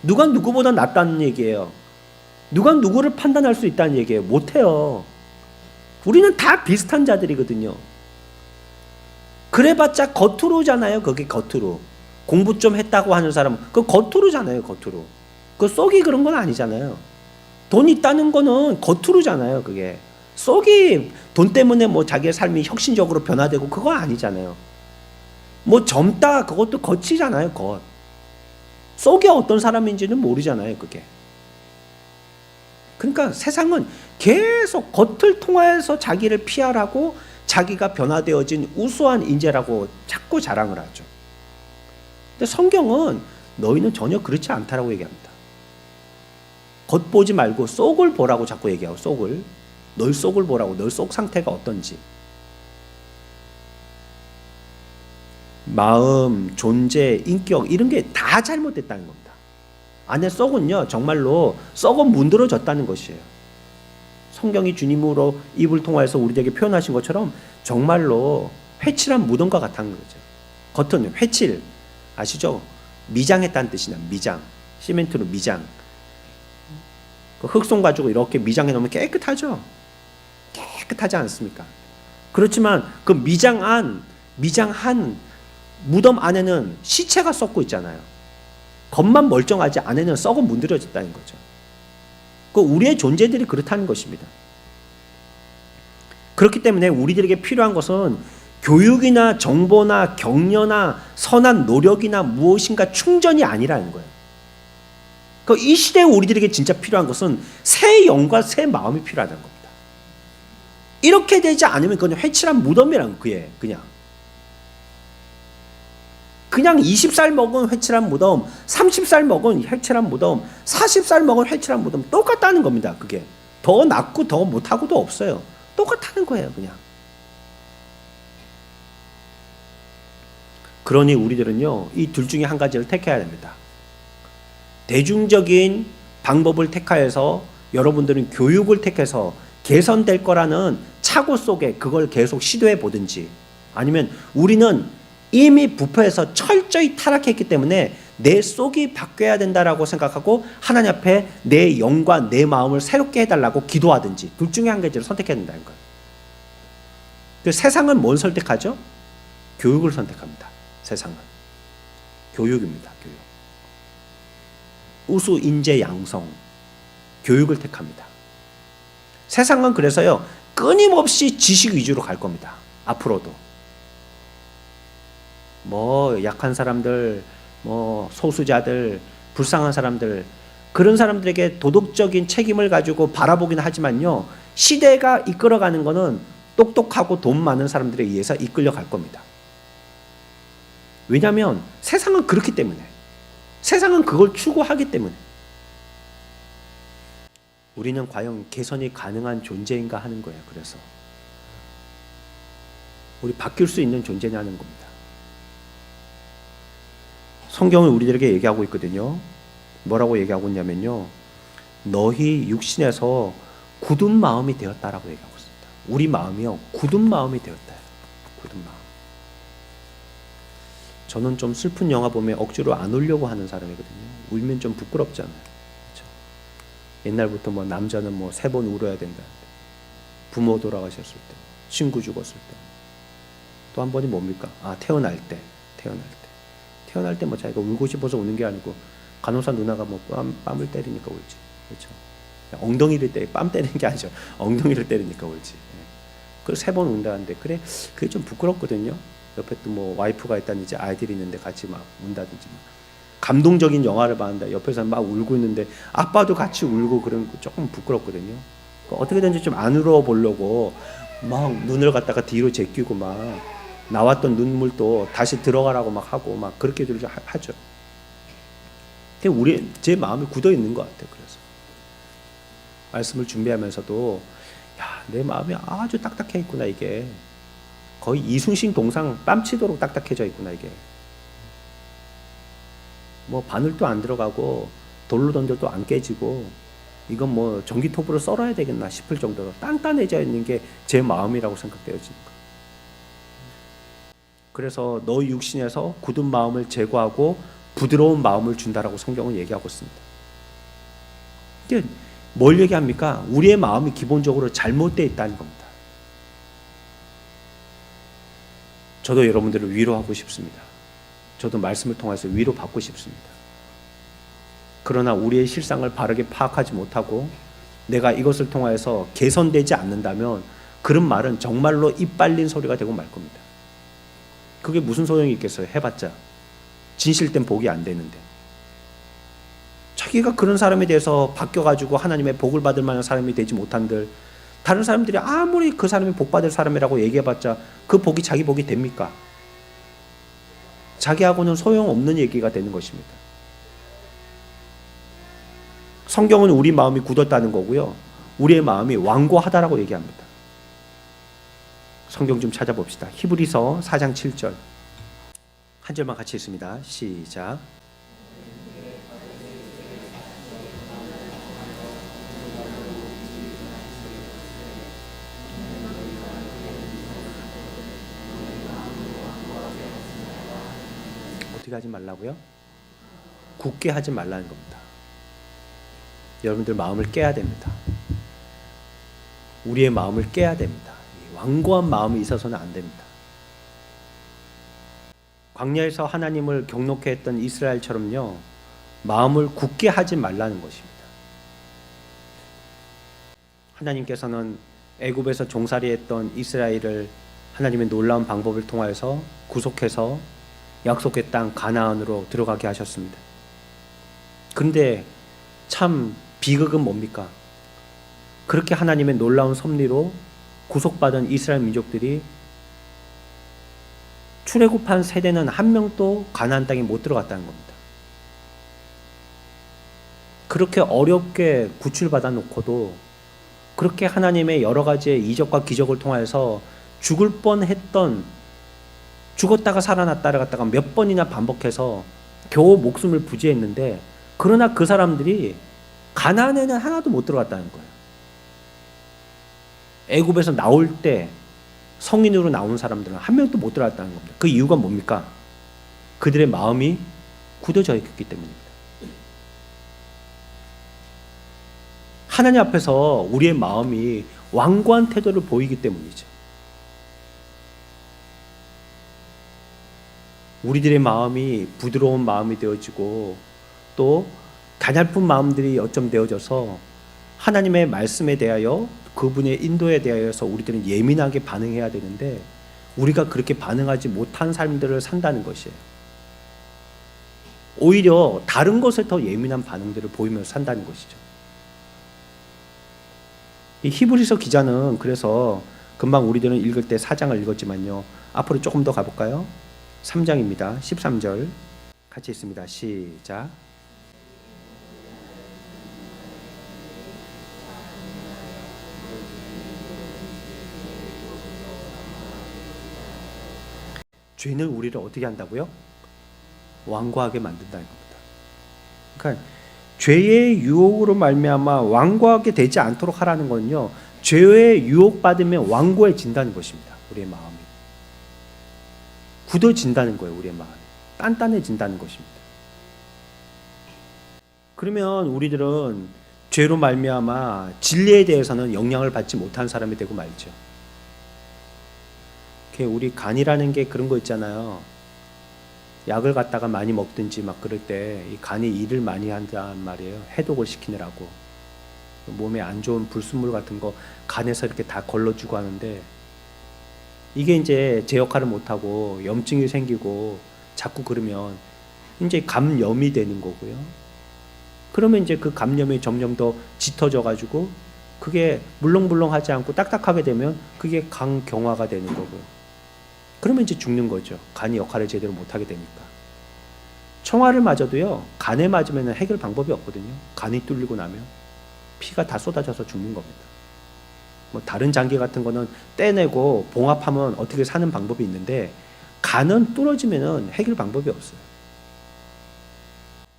누가 누구보다 낫다는 얘기예요. 누가 누구를 판단할 수 있다는 얘기예요. 못해요. 우리는 다 비슷한 자들이거든요. 그래봤자 겉으로잖아요. 그게 겉으로. 공부 좀 했다고 하는 사람은 그 겉으로잖아요. 겉으로. 그 속이 그런 건 아니잖아요. 돈 있다는 거는 겉으로잖아요. 그게 속이 돈 때문에 뭐 자기의 삶이 혁신적으로 변화되고 그거 아니잖아요. 뭐 젊다 그것도 겉이잖아요. 겉. 속이 어떤 사람인지는 모르잖아요. 그게. 그러니까 세상은 계속 겉을 통해서 자기를 피하라고 자기가 변화되어진 우수한 인재라고 자꾸 자랑을 하죠. 근데 성경은 너희는 전혀 그렇지 않다라고 얘기합니다. 겉 보지 말고 속을 보라고 자꾸 얘기하고, 속을. 널 속을 보라고, 널 속 상태가 어떤지. 마음, 존재, 인격 이런 게 다 잘못됐다는 겁니다. 안에 속은요 정말로 썩어 문드러졌다는 것이에요. 성경이 주님으로 입을 통해서 우리에게 표현하신 것처럼 정말로 회칠한 무덤과 같다는 거죠. 겉은 회칠 아시죠? 미장했다는 뜻이냐. 미장. 시멘트로 미장. 그 흙손 가지고 이렇게 미장해 놓으면 깨끗하죠. 깨끗하지 않습니까? 그렇지만 그 미장한 무덤 안에는 시체가 썩고 있잖아요. 겉만 멀쩡하지 안에는 썩어 문드러졌다는 거죠. 그 우리의 존재들이 그렇다는 것입니다. 그렇기 때문에 우리들에게 필요한 것은 교육이나 정보나 격려나 선한 노력이나 무엇인가 충전이 아니라는 거예요. 그 이 시대에 우리들에게 진짜 필요한 것은 새 영과 새 마음이 필요하다는 겁니다. 이렇게 되지 않으면 그건 회칠한 무덤이라는 거예요. 그냥 20살 먹은 회칠한 무덤, 30살 먹은 회칠한 무덤, 40살 먹은 회칠한 무덤 똑같다는 겁니다. 그게 더 낫고 더 못하고도 없어요. 똑같다는 거예요. 그냥. 그러니 우리들은요 이 둘 중에 한 가지를 택해야 됩니다. 대중적인 방법을 택하여서 여러분들은 교육을 택해서 개선될 거라는 착오 속에 그걸 계속 시도해 보든지, 아니면 우리는 이미 부패해서 철저히 타락했기 때문에 내 속이 바뀌어야 된다라고 생각하고 하나님 앞에 내 영과 내 마음을 새롭게 해달라고 기도하든지, 둘 중에 한 가지를 선택해야 된다는 거예요. 그 세상은 뭘 선택하죠? 교육을 선택합니다. 세상은 교육입니다. 교육. 우수 인재 양성, 교육을 택합니다. 세상은 그래서요 끊임없이 지식 위주로 갈 겁니다. 앞으로도. 뭐 약한 사람들, 뭐 소수자들, 불쌍한 사람들, 그런 사람들에게 도덕적인 책임을 가지고 바라보긴 하지만요 시대가 이끌어가는 거는 똑똑하고 돈 많은 사람들에 의해서 이끌려갈 겁니다. 왜냐하면 세상은 그렇기 때문에, 세상은 그걸 추구하기 때문에. 우리는 과연 개선이 가능한 존재인가 하는 거예요. 그래서 우리 바뀔 수 있는 존재냐는 겁니다. 성경은 우리들에게 얘기하고 있거든요. 뭐라고 얘기하고 있냐면요, 너희 육신에서 굳은 마음이 되었다라고 얘기하고 있습니다. 우리 마음이요 굳은 마음이 되었다. 굳은 마음. 저는 좀 슬픈 영화 보면 억지로 안 울려고 하는 사람이거든요. 울면 좀 부끄럽잖아요. 그렇죠? 옛날부터 뭐 남자는 뭐 3번 울어야 된다. 부모 돌아가셨을 때, 친구 죽었을 때. 또 한 번이 뭡니까? 태어날 때. 태어날 때 뭐 자기가 울고 싶어서 우는 게 아니고 간호사 누나가 뭐 뺨을 때리니까 울지. 그렇죠? 엉덩이를 뺨 때리는 게 아니죠. 엉덩이를 때리니까 울지. 그래서 3번 운다는데, 그래 그게 좀 부끄럽거든요. 옆에 또 뭐 와이프가 있다든지 아이들이 있는데 같이 막 운다든지, 감동적인 영화를 봤는데 옆에서 막 울고 있는데 아빠도 같이 울고 그런 거 조금 부끄럽거든요. 그러니까 어떻게든지 좀 안 울어 보려고 막 눈을 갖다가 뒤로 제끼고 막 나왔던 눈물도 다시 들어가라고 막 하고 막 그렇게들 하죠. 제 마음이 굳어 있는 것 같아요. 그래서 말씀을 준비하면서도 내 마음이 아주 딱딱해 있구나. 이게 거의 이순신 동상 뺨치도록 딱딱해져 있구나. 이게 뭐 바늘도 안 들어가고 돌로 던져도 안 깨지고 이건 뭐 전기톱으로 썰어야 되겠나 싶을 정도로 단단해져 있는 게 제 마음이라고 생각되어지는 거예요. 그래서 너 육신에서 굳은 마음을 제거하고 부드러운 마음을 준다라고 성경은 얘기하고 있습니다. 이게 뭘 얘기합니까? 우리의 마음이 기본적으로 잘못되어 있다는 겁니다. 저도 여러분들을 위로하고 싶습니다. 저도 말씀을 통해서 위로받고 싶습니다. 그러나 우리의 실상을 바르게 파악하지 못하고 내가 이것을 통해서 개선되지 않는다면 그런 말은 정말로 입 빨린 소리가 되고 말 겁니다. 그게 무슨 소용이 있겠어요? 해봤자 진실된 복이 안 되는데. 자기가 그런 사람에 대해서 바뀌어가지고 하나님의 복을 받을 만한 사람이 되지 못한들 다른 사람들이 아무리 그 사람이 복 받을 사람이라고 얘기해봤자 그 복이 자기 복이 됩니까? 자기하고는 소용없는 얘기가 되는 것입니다. 성경은 우리 마음이 굳었다는 거고요, 우리의 마음이 완고하다라고 얘기합니다. 성경 좀 찾아봅시다. 히브리서 4장 7절 한 절만 같이 읽습니다. 시작. 어떻게 하지 말라고요? 굳게 하지 말라는 겁니다. 여러분들 마음을 깨야 됩니다. 우리의 마음을 깨야 됩니다. 완고한 마음이 있어서는 안 됩니다. 광야에서 하나님을 경노케 했던 이스라엘처럼요, 마음을 굳게 하지 말라는 것입니다. 하나님께서는 애굽에서 종살이했던 이스라엘을 하나님의 놀라운 방법을 통하여서 구속해서 약속의 땅 가나안으로 들어가게 하셨습니다. 그런데 참 비극은 뭡니까? 그렇게 하나님의 놀라운 섭리로 구속받은 이스라엘 민족들이 출애굽한 세대는 한 명도 가나안 땅에 못 들어갔다는 겁니다. 그렇게 어렵게 구출받아 놓고도 그렇게 하나님의 여러 가지의 이적과 기적을 통해서 죽을 뻔했던, 죽었다가 살아났다를 갖다가 몇 번이나 반복해서 겨우 목숨을 부지했는데, 그러나 그 사람들이 가나안에는 하나도 못 들어갔다는 거예요. 애굽에서 나올 때 성인으로 나온 사람들은 한 명도 못 들어갔다는 겁니다. 그 이유가 뭡니까? 그들의 마음이 굳어져 있기 때문입니다. 하나님 앞에서 우리의 마음이 완고한 태도를 보이기 때문이죠. 우리들의 마음이 부드러운 마음이 되어지고 또 가냘픈 마음들이 어쩜 되어져서 하나님의 말씀에 대하여, 그분의 인도에 대하여서 우리들은 예민하게 반응해야 되는데 우리가 그렇게 반응하지 못한 삶들을 산다는 것이에요. 오히려 다른 것에 더 예민한 반응들을 보이면서 산다는 것이죠. 이 히브리서 기자는 그래서 금방 우리들은 읽을 때 4장을 읽었지만요, 앞으로 조금 더 가볼까요? 3장입니다. 13절 같이 읽습니다. 시작. 죄는 우리를 어떻게 한다고요? 완고하게 만든다는 겁니다. 그러니까 죄의 유혹으로 말미암아 완고하게 되지 않도록 하라는 건요, 죄의 유혹받으면 완고해진다는 것입니다. 우리의 마음이 굳어진다는 거예요. 우리의 마음이 단단해진다는 것입니다. 그러면 우리들은 죄로 말미암아 진리에 대해서는 영향을 받지 못한 사람이 되고 말죠. 우리 간이라는 게 그런 거 있잖아요. 약을 갖다가 많이 먹든지 막 그럴 때 이 간이 일을 많이 한단 말이에요. 해독을 시키느라고. 몸에 안 좋은 불순물 같은 거 간에서 이렇게 다 걸러주고 하는데, 이게 이제 제 역할을 못하고 염증이 생기고 자꾸 그러면 이제 감염이 되는 거고요. 그러면 이제 그 감염이 점점 더 짙어져 가지고 그게 물렁물렁하지 않고 딱딱하게 되면 그게 강경화가 되는 거고요. 그러면 이제 죽는 거죠. 간이 역할을 제대로 못하게 되니까. 총알을 맞아도요, 간에 맞으면 해결 방법이 없거든요. 간이 뚫리고 나면 피가 다 쏟아져서 죽는 겁니다. 뭐 다른 장기 같은 거는 떼내고 봉합하면 어떻게 사는 방법이 있는데, 간은 뚫어지면 해결 방법이 없어요.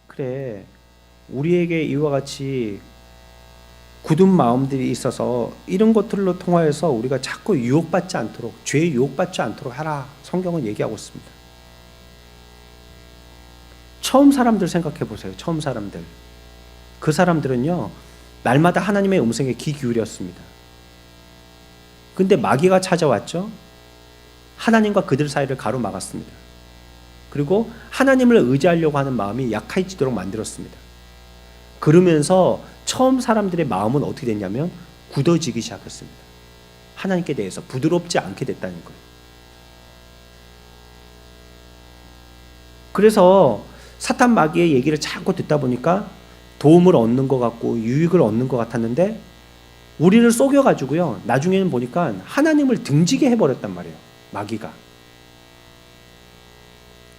그래, 우리에게 이와 같이 굳은 마음들이 있어서 이런 것들로 통하여서 우리가 자꾸 유혹받지 않도록, 죄에 유혹받지 않도록 하라, 성경은 얘기하고 있습니다. 처음 사람들 생각해 보세요. 처음 사람들. 그 사람들은요, 날마다 하나님의 음성에 귀 기울였습니다. 근데 마귀가 찾아왔죠. 하나님과 그들 사이를 가로막았습니다. 그리고 하나님을 의지하려고 하는 마음이 약해지도록 만들었습니다. 그러면서 처음 사람들의 마음은 어떻게 됐냐면 굳어지기 시작했습니다. 하나님께 대해서 부드럽지 않게 됐다는 거예요. 그래서 사탄 마귀의 얘기를 자꾸 듣다 보니까 도움을 얻는 것 같고 유익을 얻는 것 같았는데, 우리를 속여가지고요, 나중에는 보니까 하나님을 등지게 해버렸단 말이에요, 마귀가.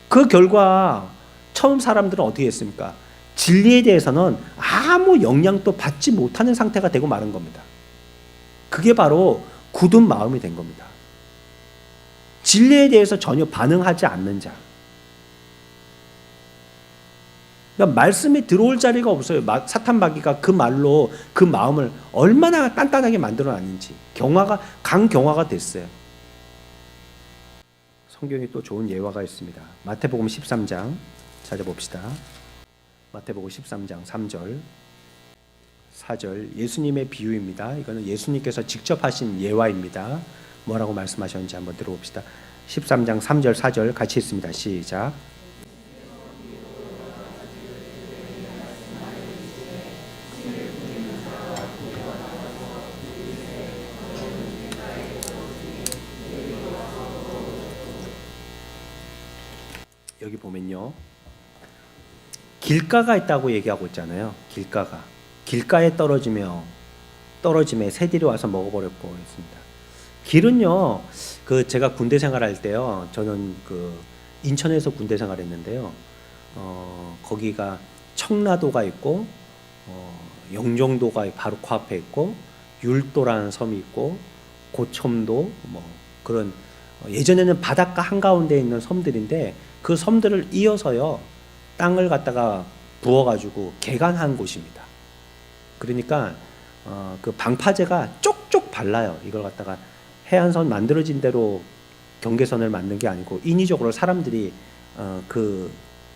그 결과 처음 사람들은 어떻게 했습니까? 진리에 대해서는 아무 영향도 받지 못하는 상태가 되고 마는 겁니다. 그게 바로 굳은 마음이 된 겁니다. 진리에 대해서 전혀 반응하지 않는 자. 그러니까 말씀이 들어올 자리가 없어요. 사탄 마귀가 그 말로 그 마음을 얼마나 단단하게 만들어놨는지 강경화가 됐어요. 성경에 또 좋은 예화가 있습니다. 마태복음 13장 찾아봅시다. 마태복음 13장 3절 4절 예수님의 비유입니다. 이거는 예수님께서 직접 하신 예화입니다. 뭐라고 말씀하셨는지 한번 들어봅시다. 13장 3절 4절 같이 읽습니다. 시작. 여기 보면요, 길가가 있다고 얘기하고 있잖아요. 길가에 떨어짐에 새들이 와서 먹어버렸고 있습니다. 길은요, 제가 군대 생활할 때요, 저는 인천에서 군대 생활했는데요, 거기가 청라도가 있고, 영종도가 바로 코앞에 있고, 율도라는 섬이 있고, 고첨도 그런 예전에는 바닷가 한가운데 있는 섬들인데, 그 섬들을 이어서요, 땅을 갖다가 부어가지고 개간한 곳입니다. 그러니까 그 방파제가 쪽쪽 발라요. 이걸 갖다가 해안선 만들어진 대로 경계선을 만든 게 아니고 인위적으로 사람들이 그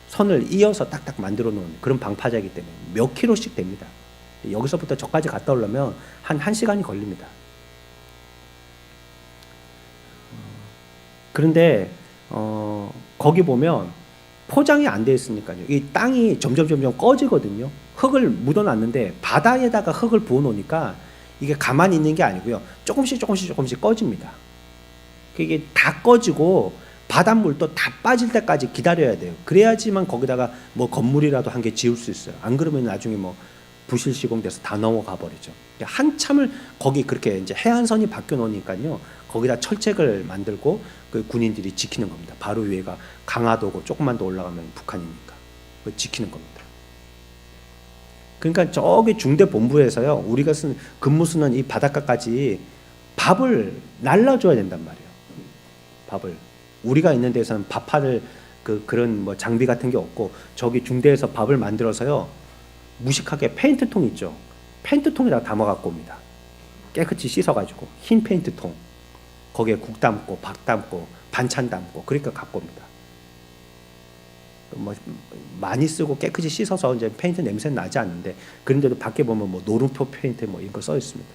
선을 이어서 딱딱 만들어 놓은 그런 방파제이기 때문에 몇 킬로씩 됩니다. 여기서부터 저까지 갔다 오려면 한 1시간이 걸립니다. 그런데 거기 보면 포장이 안 돼 있으니까요, 이 땅이 점점 꺼지거든요. 흙을 묻어놨는데 바다에다가 흙을 부어 놓으니까 이게 가만히 있는 게 아니고요, 조금씩 꺼집니다. 이게 다 꺼지고 바닷물도 다 빠질 때까지 기다려야 돼요. 그래야지만 거기다가 뭐 건물이라도 한 개 지을 수 있어요. 안 그러면 나중에 뭐 부실 시공돼서 다 넘어가 버리죠. 한참을 거기 그렇게 이제 해안선이 바뀌어 놓으니까요, 거기다 철책을 만들고 그 군인들이 지키는 겁니다. 바로 위에가 강화도고 조금만 더 올라가면 북한이니까 지키는 겁니다. 그러니까 저기 중대 본부에서요, 우리가 근무 쓰는 이 바닷가까지 밥을 날라줘야 된단 말이에요. 밥을 우리가 있는 데서는 밥할 그런 뭐 장비 같은 게 없고, 저기 중대에서 밥을 만들어서요, 무식하게 페인트통 있죠. 페인트통에다 담아 갖고 옵니다. 깨끗이 씻어가지고 흰 페인트통, 거기에 국 담고 밥 담고 반찬 담고 그러니까 갖고 옵니다. 뭐 많이 쓰고 깨끗이 씻어서 이제 페인트 냄새 나지 않는데, 그런데도 밖에 보면 뭐 노름표 페인트 뭐 이런 거 써 있습니다.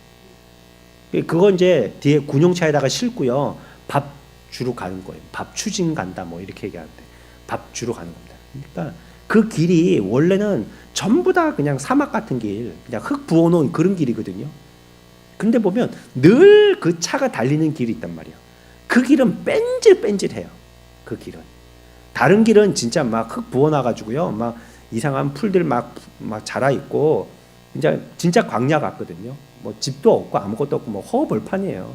그거 이제 뒤에 군용차에다가 싣고요, 밥 주러 가는 거예요. 밥 추진 간다 뭐 이렇게 얘기하는데 밥 주러 가는 겁니다. 그러니까 그 길이 원래는 전부 다 그냥 사막 같은 길, 그냥 흙 부어놓은 그런 길이거든요. 근데 보면 늘 그 차가 달리는 길이 있단 말이에요. 그 길은 뺀질뺀질해요. 그 길은. 다른 길은 진짜 막 흙 부어놔가지고요, 막 이상한 풀들 막 자라 있고, 이제 진짜 광야 같거든요. 뭐 집도 없고 아무것도 없고 뭐 허벌판이에요.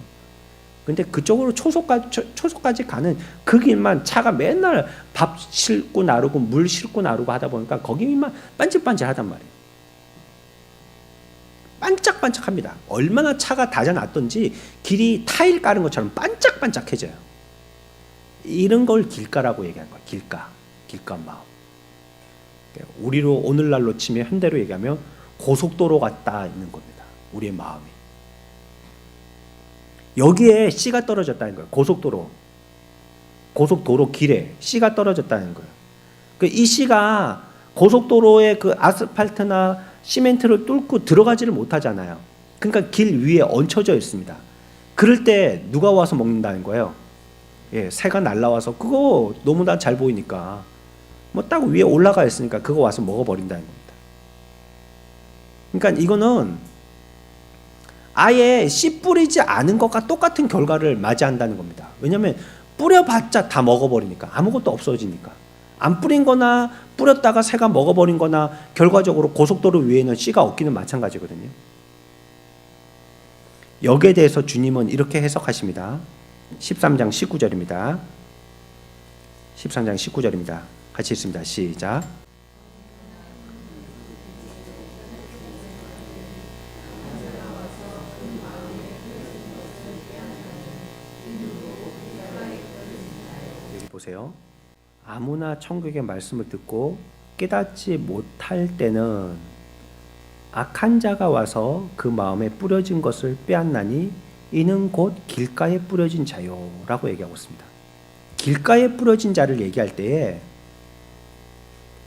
근데 그쪽으로 초소까지 가는 그 길만 차가 맨날 밥 싣고 나르고 물 싣고 나르고 하다 보니까 거기만 반질반질하단 말이에요. 반짝반짝합니다. 얼마나 차가 다져놨던지 길이 타일 깔은 것처럼 반짝반짝해져요. 이런 걸 길가라고 얘기하는 거예요. 길가 마음. 우리로 오늘날로 치면 현대로 얘기하면 고속도로 같다 있는 겁니다. 우리의 마음이. 여기에 씨가 떨어졌다는 거예요. 고속도로 길에 씨가 떨어졌다는 거예요. 이 씨가 고속도로의 그 아스팔트나 시멘트를 뚫고 들어가지를 못하잖아요. 그러니까 길 위에 얹혀져 있습니다. 그럴 때 누가 와서 먹는다는 거예요? 새가 날라와서 그거 너무나 잘 보이니까 뭐 딱 위에 올라가 있으니까 그거 와서 먹어버린다는 겁니다. 그러니까 이거는 아예 씨 뿌리지 않은 것과 똑같은 결과를 맞이한다는 겁니다. 왜냐하면 뿌려봤자 다 먹어버리니까, 아무것도 없어지니까. 안 뿌린 거나 뿌렸다가 새가 먹어버린 거나 결과적으로 고속도로 위에는 씨가 없기는 마찬가지거든요. 여기에 대해서 주님은 이렇게 해석하십니다. 13장 19절입니다. 13장 19절입니다. 같이 읽습니다. 시작. 여기 보세요. 아무나 천국의 말씀을 듣고 깨닫지 못할 때는 악한 자가 와서 그 마음에 뿌려진 것을 빼앗나니 이는 곧 길가에 뿌려진 자요 라고 얘기하고 있습니다. 길가에 뿌려진 자를 얘기할 때에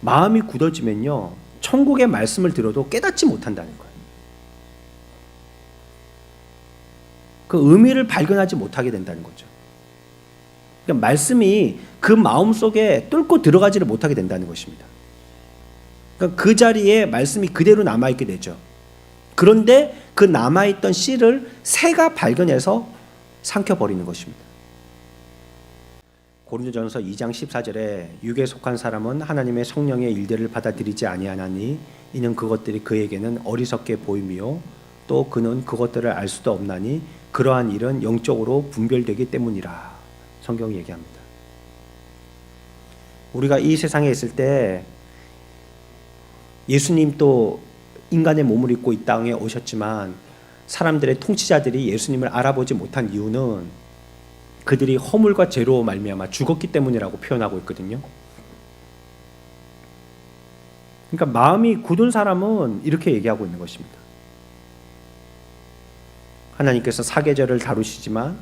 마음이 굳어지면요, 천국의 말씀을 들어도 깨닫지 못한다는 거예요. 그 의미를 발견하지 못하게 된다는 거죠. 그러니까 말씀이 그 마음 속에 뚫고 들어가지를 못하게 된다는 것입니다. 그러니까 그 자리에 말씀이 그대로 남아있게 되죠. 그런데 그 남아있던 씨를 새가 발견해서 삼켜버리는 것입니다. 고린도전서 2장 14절에 육에 속한 사람은 하나님의 성령의 일들을 받아들이지 아니하나니 이는 그것들이 그에게는 어리석게 보임이요 또 그는 그것들을 알 수도 없나니 그러한 일은 영적으로 분별되기 때문이라. 성경이 얘기합니다. 우리가 이 세상에 있을 때 예수님 또 인간의 몸을 입고 이 땅에 오셨지만 사람들의 통치자들이 예수님을 알아보지 못한 이유는 그들이 허물과 죄로 말미암아 죽었기 때문이라고 표현하고 있거든요. 그러니까 마음이 굳은 사람은 이렇게 얘기하고 있는 것입니다. 하나님께서 사계절을 다루시지만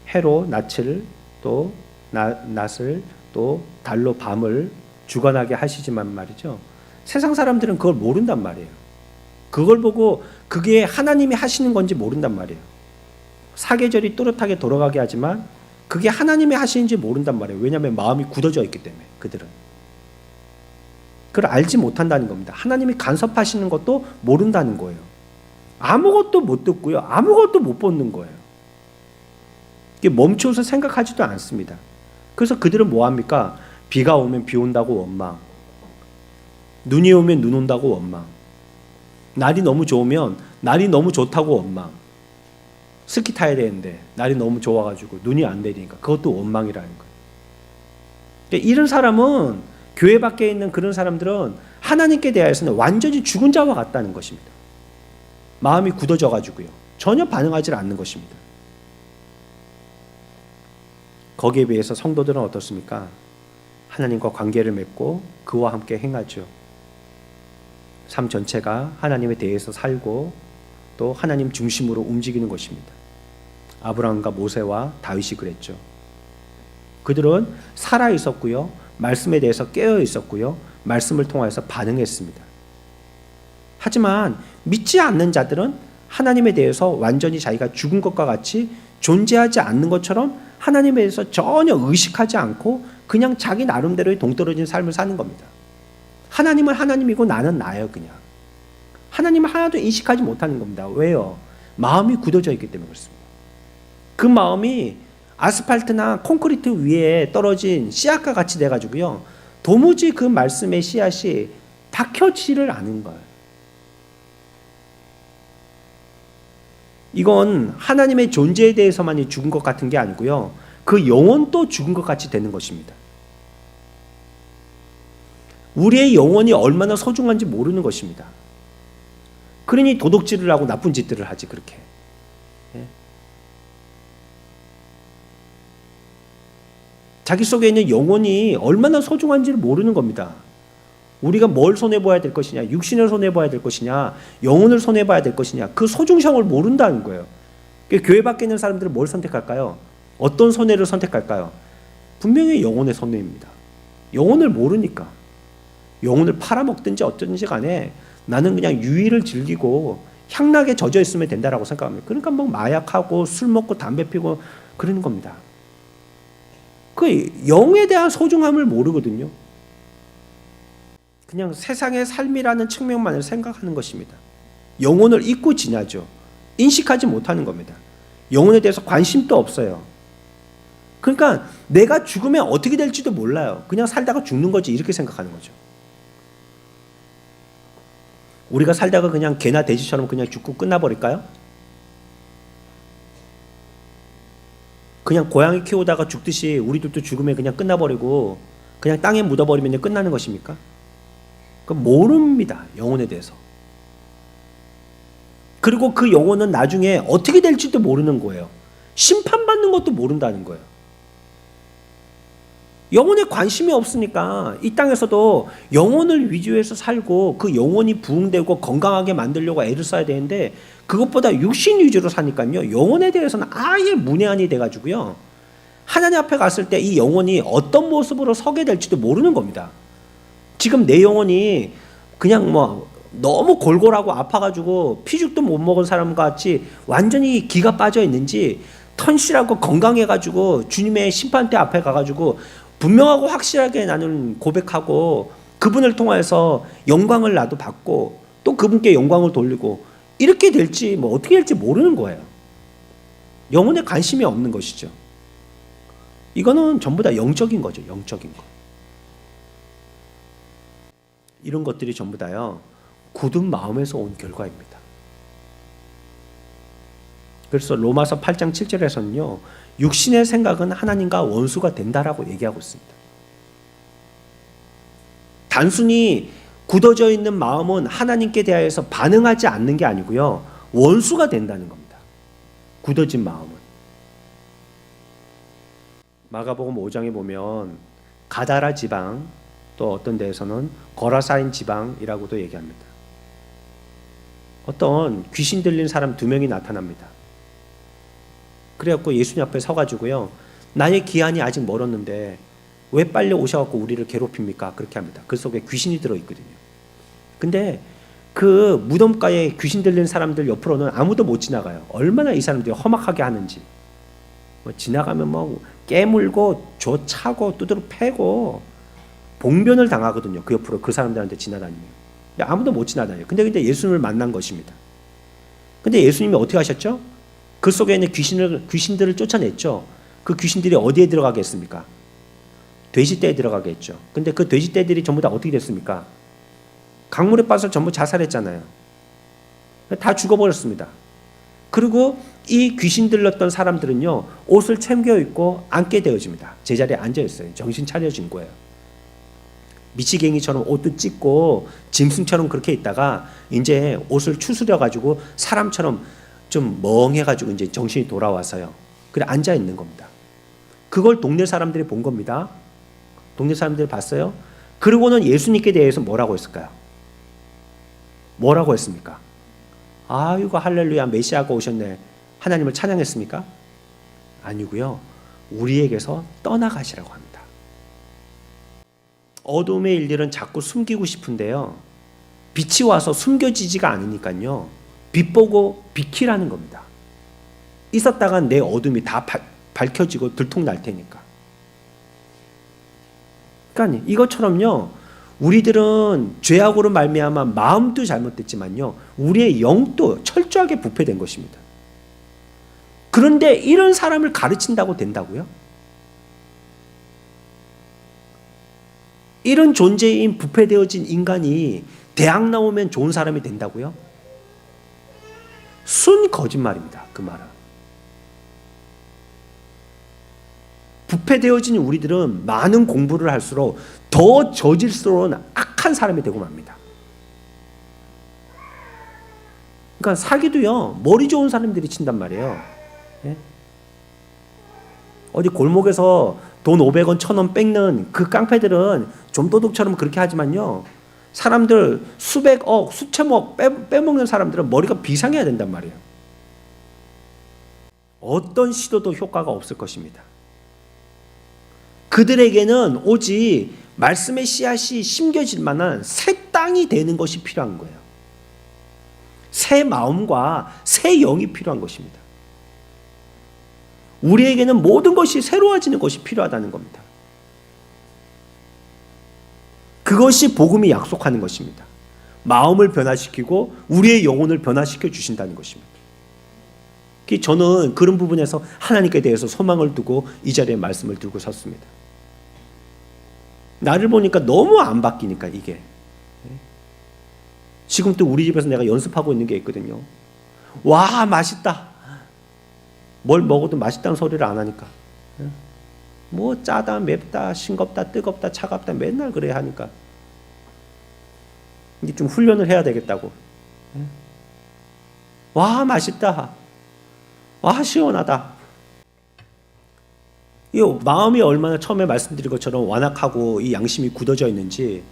해로 낯을 또 낮을 또 달로 밤을 주관하게 하시지만 말이죠. 세상 사람들은 그걸 모른단 말이에요. 그걸 보고 그게 하나님이 하시는 건지 모른단 말이에요. 사계절이 뚜렷하게 돌아가게 하지만 그게 하나님이 하시는지 모른단 말이에요. 왜냐하면 마음이 굳어져 있기 때문에 그들은. 그걸 알지 못한다는 겁니다. 하나님이 간섭하시는 것도 모른다는 거예요. 아무것도 못 듣고요. 아무것도 못 보는 거예요. 이게 멈춰서 생각하지도 않습니다. 그래서 그들은 뭐합니까? 비가 오면 비 온다고 원망, 눈이 오면 눈 온다고 원망, 날이 너무 좋으면 날이 너무 좋다고 원망, 스키 타야 되는데 날이 너무 좋아가지고 눈이 안 내리니까 그것도 원망이라는 거예요. 그러니까 이런 사람은, 교회 밖에 있는 그런 사람들은 하나님께 대해서는 완전히 죽은 자와 같다는 것입니다. 마음이 굳어져가지고요, 전혀 반응하지 않는 것입니다. 거기에 비해서 성도들은 어떻습니까? 하나님과 관계를 맺고 그와 함께 행하죠. 삶 전체가 하나님에 대해서 살고 또 하나님 중심으로 움직이는 것입니다. 아브라함과 모세와 다윗이 그랬죠. 그들은 살아 있었고요, 말씀에 대해서 깨어 있었고요, 말씀을 통해서 반응했습니다. 하지만 믿지 않는 자들은 하나님에 대해서 완전히 자기가 죽은 것과 같이 존재하지 않는 것처럼 하나님에 대해서 전혀 의식하지 않고 그냥 자기 나름대로의 동떨어진 삶을 사는 겁니다. 하나님은 하나님이고 나는 나예요. 그냥 하나님을 하나도 인식하지 못하는 겁니다. 왜요? 마음이 굳어져 있기 때문에 그렇습니다. 그 마음이 아스팔트나 콘크리트 위에 떨어진 씨앗과 같이 돼가지고요, 도무지 그 말씀의 씨앗이 박혀지를 않은 거예요. 이건 하나님의 존재에 대해서만 죽은 것 같은 게 아니고요. 그 영혼도 죽은 것 같이 되는 것입니다. 우리의 영혼이 얼마나 소중한지 모르는 것입니다. 그러니 도둑질을 하고 나쁜 짓들을 하지 그렇게. 자기 속에 있는 영혼이 얼마나 소중한지를 모르는 겁니다. 우리가 뭘 손해봐야 될 것이냐, 육신을 손해봐야 될 것이냐, 영혼을 손해봐야 될 것이냐, 그 소중성을 모른다는 거예요. 교회 밖에 있는 사람들은 뭘 선택할까요? 어떤 손해를 선택할까요? 분명히 영혼의 손해입니다. 영혼을 모르니까. 영혼을 팔아먹든지 어쩐지 간에 나는 그냥 유의를 즐기고 향락에 젖어 있으면 된다라고 생각합니다. 그러니까 뭐 마약하고 술 먹고 담배 피고 그러는 겁니다. 그 영에 대한 소중함을 모르거든요. 그냥 세상의 삶이라는 측면만을 생각하는 것입니다. 영혼을 잊고 지나죠. 인식하지 못하는 겁니다. 영혼에 대해서 관심도 없어요. 그러니까 내가 죽으면 어떻게 될지도 몰라요. 그냥 살다가 죽는 거지 이렇게 생각하는 거죠. 우리가 살다가 그냥 개나 돼지처럼 그냥 죽고 끝나버릴까요? 그냥 고양이 키우다가 죽듯이 우리들도 죽으면 그냥 끝나버리고 그냥 땅에 묻어버리면 끝나는 것입니까? 모릅니다. 영혼에 대해서. 그리고 그 영혼은 나중에 어떻게 될지도 모르는 거예요. 심판받는 것도 모른다는 거예요. 영혼에 관심이 없으니까 이 땅에서도 영혼을 위주해서 살고 그 영혼이 부흥되고 건강하게 만들려고 애를 써야 되는데 그것보다 육신 위주로 사니까요. 영혼에 대해서는 아예 문외한이 돼가지고요. 하나님 앞에 갔을 때 이 영혼이 어떤 모습으로 서게 될지도 모르는 겁니다. 지금 내 영혼이 그냥 뭐 너무 골골하고 아파가지고 피죽도 못 먹은 사람 같이 완전히 기가 빠져 있는지 턴실하고 건강해가지고 주님의 심판대 앞에 가가지고 분명하고 확실하게 나는 고백하고 그분을 통해서 영광을 나도 받고 또 그분께 영광을 돌리고 이렇게 될지 뭐 어떻게 될지 모르는 거예요. 영혼에 관심이 없는 것이죠. 이거는 전부 다 영적인 거죠. 영적인 거. 이런 것들이 전부 다요. 굳은 마음에서 온 결과입니다. 그래서 로마서 8장 7절에서는요. 육신의 생각은 하나님과 원수가 된다라고 얘기하고 있습니다. 단순히 굳어져 있는 마음은 하나님께 대하여서 반응하지 않는 게 아니고요. 원수가 된다는 겁니다. 굳어진 마음은. 마가복음 5장에 보면 가다라 지방 또 어떤 데에서는 거라사인 지방이라고도 얘기합니다. 어떤 귀신 들린 사람 2명이 나타납니다. 그래갖고 예수님 앞에 서가지고요. 나의 기한이 아직 멀었는데 왜 빨리 오셔갖고 우리를 괴롭힙니까? 그렇게 합니다. 그 속에 귀신이 들어있거든요. 근데 그 무덤가에 귀신 들린 사람들 옆으로는 아무도 못 지나가요. 얼마나 이 사람들이 험악하게 하는지. 뭐 지나가면 뭐 깨물고 조차고 두드러 패고 봉변을 당하거든요. 그 옆으로 그 사람들한테 지나다니면. 근데 아무도 못 지나다녀요. 근데 예수님을 만난 것입니다. 근데 예수님이 어떻게 하셨죠? 그 속에 있는 귀신들을 쫓아냈죠. 그 귀신들이 어디에 들어가겠습니까? 돼지떼에 들어가겠죠. 근데 그 돼지떼들이 전부 다 어떻게 됐습니까? 강물에 빠져서 전부 자살했잖아요. 다 죽어버렸습니다. 그리고 이 귀신 들렸던 사람들은요. 옷을 챙겨 입고 앉게 되어집니다. 제자리에 앉아 있어요. 정신 차려진 거예요. 미치갱이처럼 옷도 찢고 짐승처럼 그렇게 있다가 이제 옷을 추스려가지고 사람처럼 좀 멍해가지고 이제 정신이 돌아와서요. 그래 앉아 있는 겁니다. 그걸 동네 사람들이 본 겁니다. 동네 사람들이 봤어요. 그러고는 예수님께 대해서 뭐라고 했을까요? 뭐라고 했습니까? 아이고 할렐루야 메시아가 오셨네. 하나님을 찬양했습니까? 아니고요. 우리에게서 떠나가시라고 합니다. 어둠의 일들은 자꾸 숨기고 싶은데요. 빛이 와서 숨겨지지가 않으니까요. 빛 보고 비키라는 겁니다. 있었다가 내 어둠이 다 밝혀지고 들통날 테니까. 그러니까 이것처럼요. 우리들은 죄악으로 말미암아 마음도 잘못됐지만요. 우리의 영도 철저하게 부패된 것입니다. 그런데 이런 사람을 가르친다고 된다고요? 이런 존재인 부패되어진 인간이 대학 나오면 좋은 사람이 된다고요? 순 거짓말입니다. 그 말은. 부패되어진 우리들은 많은 공부를 할수록 더 저질스러운 악한 사람이 되고 맙니다. 그러니까 사기도요, 머리 좋은 사람들이 친단 말이에요. 예? 어디 골목에서 돈 500원, 1000원 뺏는 그 깡패들은 좀 도둑처럼 그렇게 하지만요, 사람들 수백억, 수천억 빼먹는 사람들은 머리가 비상해야 된단 말이에요. 어떤 시도도 효과가 없을 것입니다. 그들에게는 오직 말씀의 씨앗이 심겨질 만한 새 땅이 되는 것이 필요한 거예요. 새 마음과 새 영이 필요한 것입니다. 우리에게는 모든 것이 새로워지는 것이 필요하다는 겁니다. 그것이 복음이 약속하는 것입니다. 마음을 변화시키고 우리의 영혼을 변화시켜 주신다는 것입니다. 저는 그런 부분에서 하나님께 대해서 소망을 두고 이 자리에 말씀을 들고 섰습니다. 나를 보니까 너무 안 바뀌니까 이게. 지금 또 우리 집에서 내가 연습하고 있는 게 있거든요. 와, 맛있다. 뭘 먹어도 맛있다는 소리를 안 하니까. 뭐 짜다, 맵다, 싱겁다, 뜨겁다, 차갑다 맨날 그래 하니까 이제 좀 훈련을 해야 되겠다고. 와, 맛있다. 와, 시원하다. 이 마음이 얼마나 처음에 말씀드린 것처럼 완악하고 이 양심이 굳어져 있는지,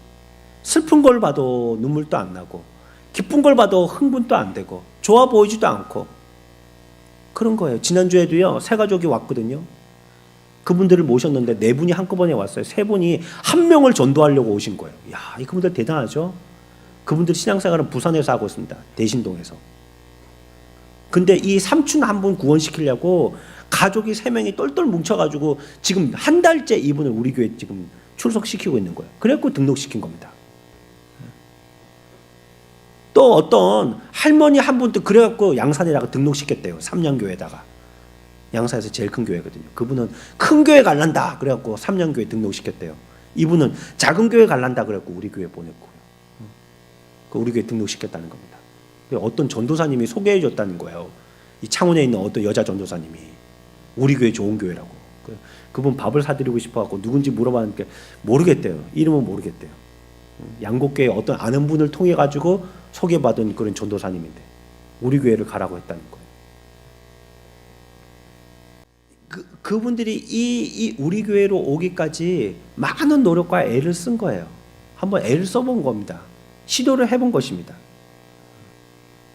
슬픈 걸 봐도 눈물도 안 나고 기쁜 걸 봐도 흥분도 안 되고 좋아 보이지도 않고 그런 거예요. 지난주에도요, 세 가족이 왔거든요. 그분들을 모셨는데 네 분이 한꺼번에 왔어요. 세 분이 한 명을 전도하려고 오신 거예요. 야, 이 그분들 대단하죠. 그분들 신앙생활은 부산에서 하고 있습니다. 대신동에서. 근데 이 삼촌 한 분 구원시키려고 가족이 세 명이 똘똘 뭉쳐가지고 지금 한 달째 이분을 우리 교회 지금 출석시키고 있는 거예요. 그래갖고 등록시킨 겁니다. 또 어떤 할머니 한 분도 그래갖고 양산에다가 등록시켰대요. 삼양교회에다가. 양산에서 제일 큰 교회거든요. 그분은 큰 교회 갈란다 그래갖고 삼양교회 등록시켰대요. 이분은 작은 교회 갈란다 그래갖고 우리 교회 보냈고요. 우리 교회 등록시켰다는 겁니다. 어떤 전도사님이 소개해 줬다는 거예요. 이 창원에 있는 어떤 여자 전도사님이 우리 교회 좋은 교회라고. 그분 밥을 사드리고 싶어갖고 누군지 물어봤는데 모르겠대요. 이름은 모르겠대요. 양곡교회 어떤 아는 분을 통해 가지고 소개받은 그런 전도사님인데 우리 교회를 가라고 했다는 거예요. 그분들이 이 우리 교회로 오기까지 많은 노력과 애를 쓴 거예요. 한번 애를 써본 겁니다. 시도를 해본 것입니다.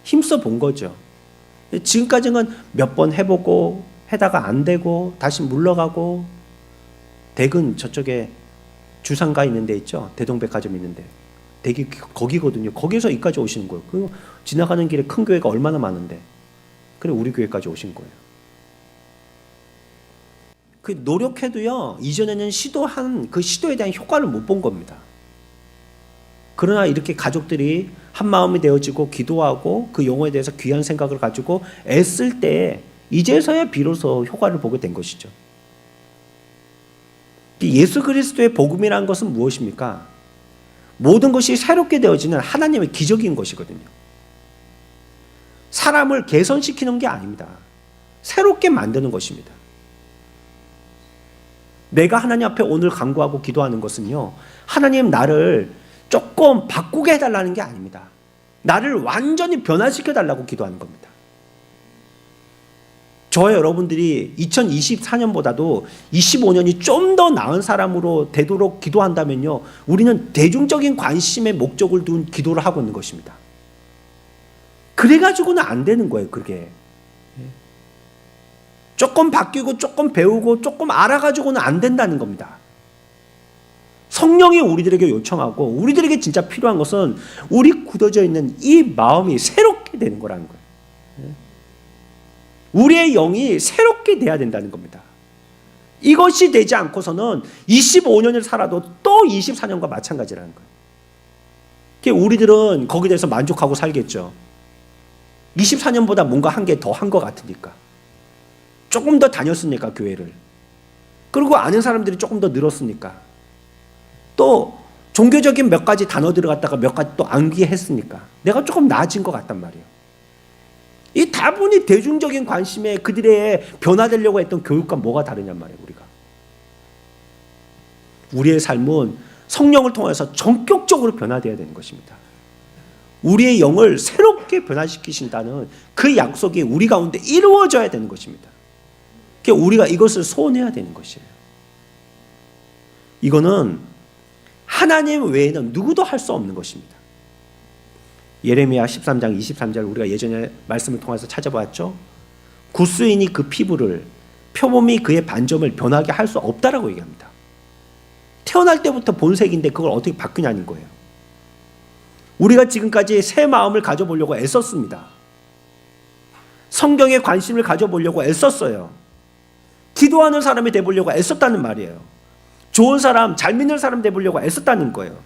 힘써 본 거죠. 지금까지는 몇 번 해보고 해다가 안 되고 다시 물러가고, 댁은 저쪽에 주상가 있는 데 있죠. 대동백화점 있는데 댁이 거기거든요. 거기서 이까지 오시는 거예요. 그 지나가는 길에 큰 교회가 얼마나 많은데 그래 우리 교회까지 오신 거예요. 그 노력해도요, 이전에는 시도한 그 시도에 대한 효과를 못 본 겁니다. 그러나 이렇게 가족들이 한 마음이 되어지고 기도하고 그 영혼에 대해서 귀한 생각을 가지고 애쓸 때 이제서야 비로소 효과를 보게 된 것이죠. 예수 그리스도의 복음이라는 것은 무엇입니까? 모든 것이 새롭게 되어지는 하나님의 기적인 것이거든요. 사람을 개선시키는 게 아닙니다. 새롭게 만드는 것입니다. 내가 하나님 앞에 오늘 간구하고 기도하는 것은요, 하나님 나를 조금 바꾸게 해달라는 게 아닙니다. 나를 완전히 변화시켜달라고 기도하는 겁니다. 저와 여러분들이 2024년보다도 25년이 좀 더 나은 사람으로 되도록 기도한다면요, 우리는 대중적인 관심의 목적을 둔 기도를 하고 있는 것입니다. 그래가지고는 안 되는 거예요. 그게 조금 바뀌고 조금 배우고 조금 알아가지고는 안 된다는 겁니다. 성령이 우리들에게 요청하고 우리들에게 진짜 필요한 것은 우리 굳어져 있는 이 마음이 새롭게 되는 거라는 거예요. 우리의 영이 새롭게 돼야 된다는 겁니다. 이것이 되지 않고서는 25년을 살아도 또 24년과 마찬가지라는 거예요. 우리들은 거기에 대해서 만족하고 살겠죠. 24년보다 뭔가 한 게 더 한 것 같으니까. 조금 더 다녔으니까 교회를. 그리고 아는 사람들이 조금 더 늘었으니까. 또 종교적인 몇 가지 단어 들어갔다가 몇 가지 또 암기했으니까 내가 조금 나아진 것 같단 말이에요. 이 다분히 대중적인 관심에 그들의 변화되려고 했던 교육과 뭐가 다르냔 말이에요. 우리의 삶은 성령을 통해서 전격적으로 변화되어야 되는 것입니다. 우리의 영을 새롭게 변화시키신다는 그 약속이 우리 가운데 이루어져야 되는 것입니다. 그러니까 우리가 이것을 소원해야 되는 것이에요. 이거는 하나님 외에는 누구도 할 수 없는 것입니다. 예레미야 13장 23절 우리가 예전에 말씀을 통해서 찾아봤죠. 구스인이 그 피부를, 표범이 그의 반점을 변하게 할 수 없다라고 얘기합니다. 태어날 때부터 본색인데 그걸 어떻게 바꾸냐는 거예요. 우리가 지금까지 새 마음을 가져보려고 애썼습니다. 성경에 관심을 가져보려고 애썼어요. 기도하는 사람이 되보려고 애썼다는 말이에요. 좋은 사람, 잘 믿는 사람 되보려고 애썼다는 거예요.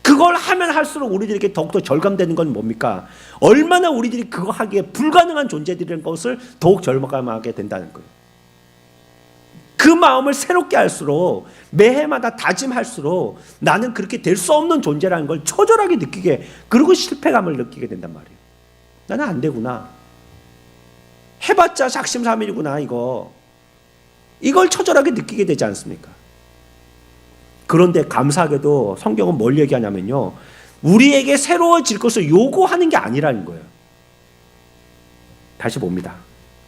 그걸 하면 할수록 우리들에게 더욱더 절감되는 건 뭡니까? 얼마나 우리들이 그거 하기에 불가능한 존재들인 것을 더욱 절감하게 된다는 거예요. 그 마음을 새롭게 할수록, 매해마다 다짐할수록 나는 그렇게 될 수 없는 존재라는 걸 처절하게 느끼게, 그리고 실패감을 느끼게 된단 말이에요. 나는 안 되구나. 해봤자 작심삼일이구나 이걸 처절하게 느끼게 되지 않습니까? 그런데 감사하게도 성경은 뭘 얘기하냐면요, 우리에게 새로워질 것을 요구하는 게 아니라는 거예요. 다시 봅니다.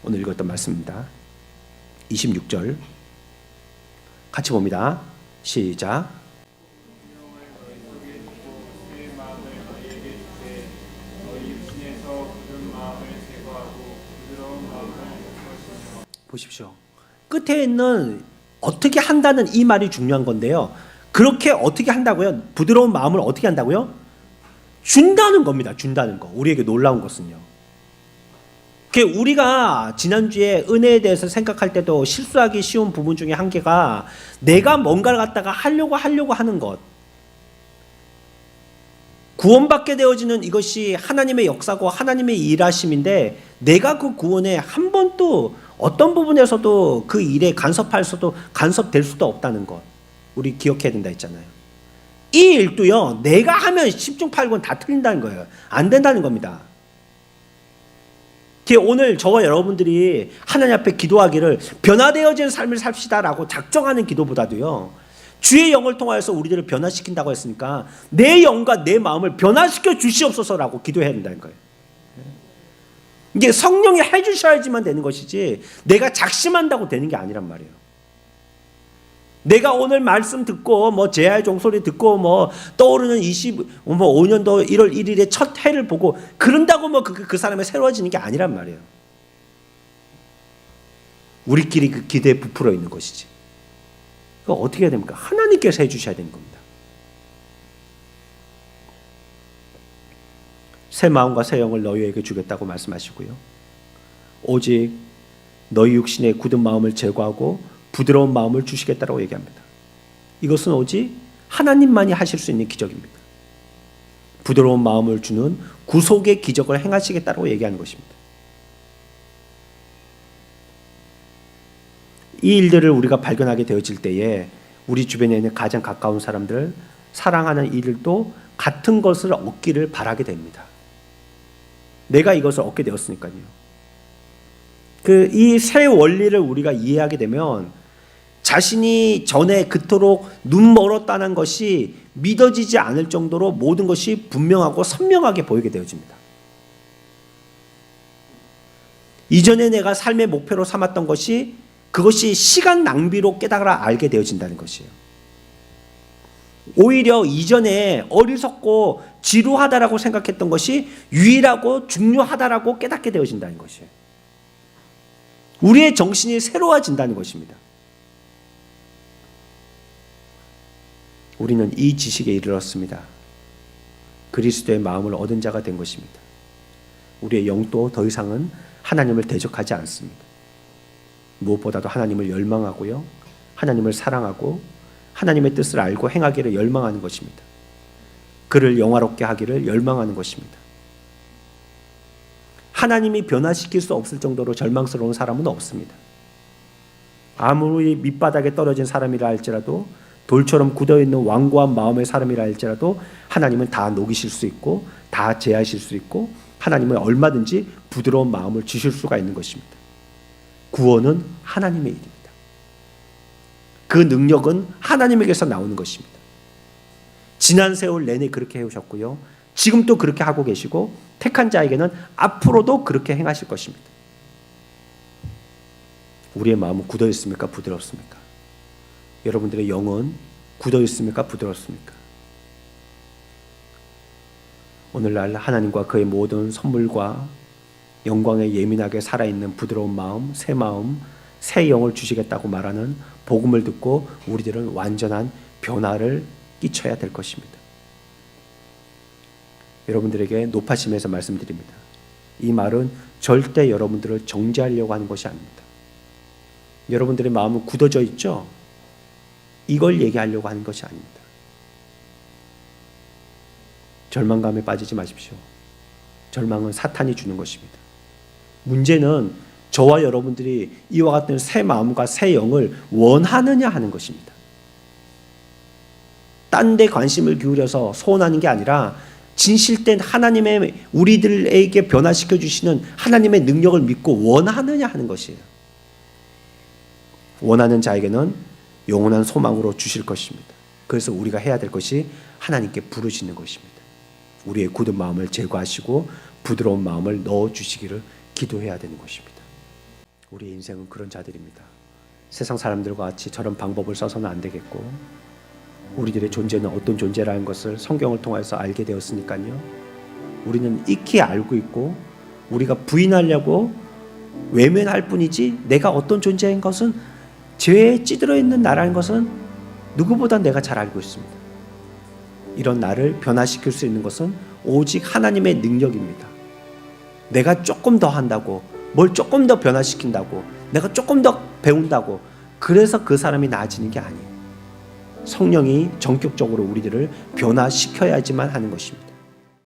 오늘 읽었던 말씀입니다. 26절 같이 봅니다. 시작. 보십시오. 끝에 있는 어떻게 한다는 이 말이 중요한 건데요. 그렇게 어떻게 한다고요? 부드러운 마음을 어떻게 한다고요? 준다는 겁니다. 준다는 거. 우리에게 놀라운 것은요. 우리가 지난주에 은혜에 대해서 생각할 때도 실수하기 쉬운 부분 중에 한 개가 내가 뭔가를 갖다가 하려고 하는 것. 구원받게 되어지는 이것이 하나님의 역사고 하나님의 일하심인데 내가 그 구원에 한 번도 어떤 부분에서도 그 일에 간섭될 수도 없다는 것. 우리 기억해야 된다 했잖아요. 이 일도요, 내가 하면 10중 8구 다 틀린다는 거예요. 안 된다는 겁니다. 오늘 저와 여러분들이 하나님 앞에 기도하기를 변화되어진 삶을 삽시다라고 작정하는 기도보다도요, 주의 영을 통하여서 우리들을 변화시킨다고 했으니까 내 영과 내 마음을 변화시켜 주시옵소서라고 기도해야 된다는 거예요. 이게 성령이 해주셔야지만 되는 것이지 내가 작심한다고 되는 게 아니란 말이에요. 내가 오늘 말씀 듣고 제아의 종소리 듣고 떠오르는 25년도 1월 1일에 첫 해를 보고 그런다고 그 사람이 새로워지는 게 아니란 말이에요. 우리끼리 그 기대에 부풀어 있는 것이지. 그거 어떻게 해야 됩니까? 하나님께서 해주셔야 되는 겁니다. 새 마음과 새 영을 너희에게 주겠다고 말씀하시고요. 오직 너희 육신의 굳은 마음을 제거하고 부드러운 마음을 주시겠다라고 얘기합니다. 이것은 오직 하나님만이 하실 수 있는 기적입니다. 부드러운 마음을 주는 구속의 기적을 행하시겠다라고 얘기하는 것입니다. 이 일들을 우리가 발견하게 되어질 때에 우리 주변에 있는 가장 가까운 사람들, 사랑하는 이들도 같은 것을 얻기를 바라게 됩니다. 내가 이것을 얻게 되었으니까요. 이 새 원리를 우리가 이해하게 되면 자신이 전에 그토록 눈멀었다는 것이 믿어지지 않을 정도로 모든 것이 분명하고 선명하게 보이게 되어집니다. 이전에 내가 삶의 목표로 삼았던 것이 그것이 시간 낭비로 깨달아 알게 되어진다는 것이에요. 오히려 이전에 어리석고 지루하다라고 생각했던 것이 유일하고 중요하다라고 깨닫게 되어진다는 것이에요. 우리의 정신이 새로워진다는 것입니다. 우리는 이 지식에 이르렀습니다. 그리스도의 마음을 얻은 자가 된 것입니다. 우리의 영도 더 이상은 하나님을 대적하지 않습니다. 무엇보다도 하나님을 열망하고요, 하나님을 사랑하고 하나님의 뜻을 알고 행하기를 열망하는 것입니다. 그를 영화롭게 하기를 열망하는 것입니다. 하나님이 변화시킬 수 없을 정도로 절망스러운 사람은 없습니다. 아무리 밑바닥에 떨어진 사람이라 할지라도, 돌처럼 굳어있는 완고한 마음의 사람이라 할지라도 하나님은 다 녹이실 수 있고 다 제하실 수 있고 하나님은 얼마든지 부드러운 마음을 주실 수가 있는 것입니다. 구원은 하나님의 일입니다. 그 능력은 하나님에게서 나오는 것입니다. 지난 세월 내내 그렇게 해오셨고요. 지금 또 그렇게 하고 계시고 택한 자에게는 앞으로도 그렇게 행하실 것입니다. 우리의 마음은 굳어 있습니까? 부드럽습니까? 여러분들의 영은 굳어 있습니까? 부드럽습니까? 오늘날 하나님과 그의 모든 선물과 영광에 예민하게 살아있는 부드러운 마음, 새 영을 주시겠다고 말하는 복음을 듣고 우리들은 완전한 변화를 끼쳐야 될 것입니다. 여러분들에게 높아심에서 말씀드립니다. 이 말은 절대 여러분들을 정죄하려고 하는 것이 아닙니다. 여러분들의 마음은 굳어져 있죠? 이걸 얘기하려고 하는 것이 아닙니다. 절망감에 빠지지 마십시오. 절망은 사탄이 주는 것입니다. 문제는 저와 여러분들이 이와 같은 새 마음과 새 영을 원하느냐 하는 것입니다. 딴 데 관심을 기울여서 소원하는 게 아니라 진실된 하나님의 우리들에게 변화시켜 주시는 하나님의 능력을 믿고 원하느냐 하는 것이에요. 원하는 자에게는 영원한 소망으로 주실 것입니다. 그래서 우리가 해야 될 것이 하나님께 부르시는 것입니다. 우리의 굳은 마음을 제거하시고 부드러운 마음을 넣어주시기를 기도해야 되는 것입니다. 우리의 인생은 그런 자들입니다. 세상 사람들과 같이 저런 방법을 써서는 안 되겠고, 우리들의 존재는 어떤 존재라는 것을 성경을 통해서 알게 되었으니까요. 우리는 익히 알고 있고 우리가 부인하려고 외면할 뿐이지, 내가 어떤 존재인 것은, 죄에 찌들어 있는 나라는 것은 누구보다 내가 잘 알고 있습니다. 이런 나를 변화시킬 수 있는 것은 오직 하나님의 능력입니다. 내가 조금 더 한다고, 뭘 조금 더 변화시킨다고, 내가 조금 더 배운다고 그래서 그 사람이 나아지는 게 아니에요. 성령이 전격적으로 우리들을 변화시켜야지만 하는 것입니다.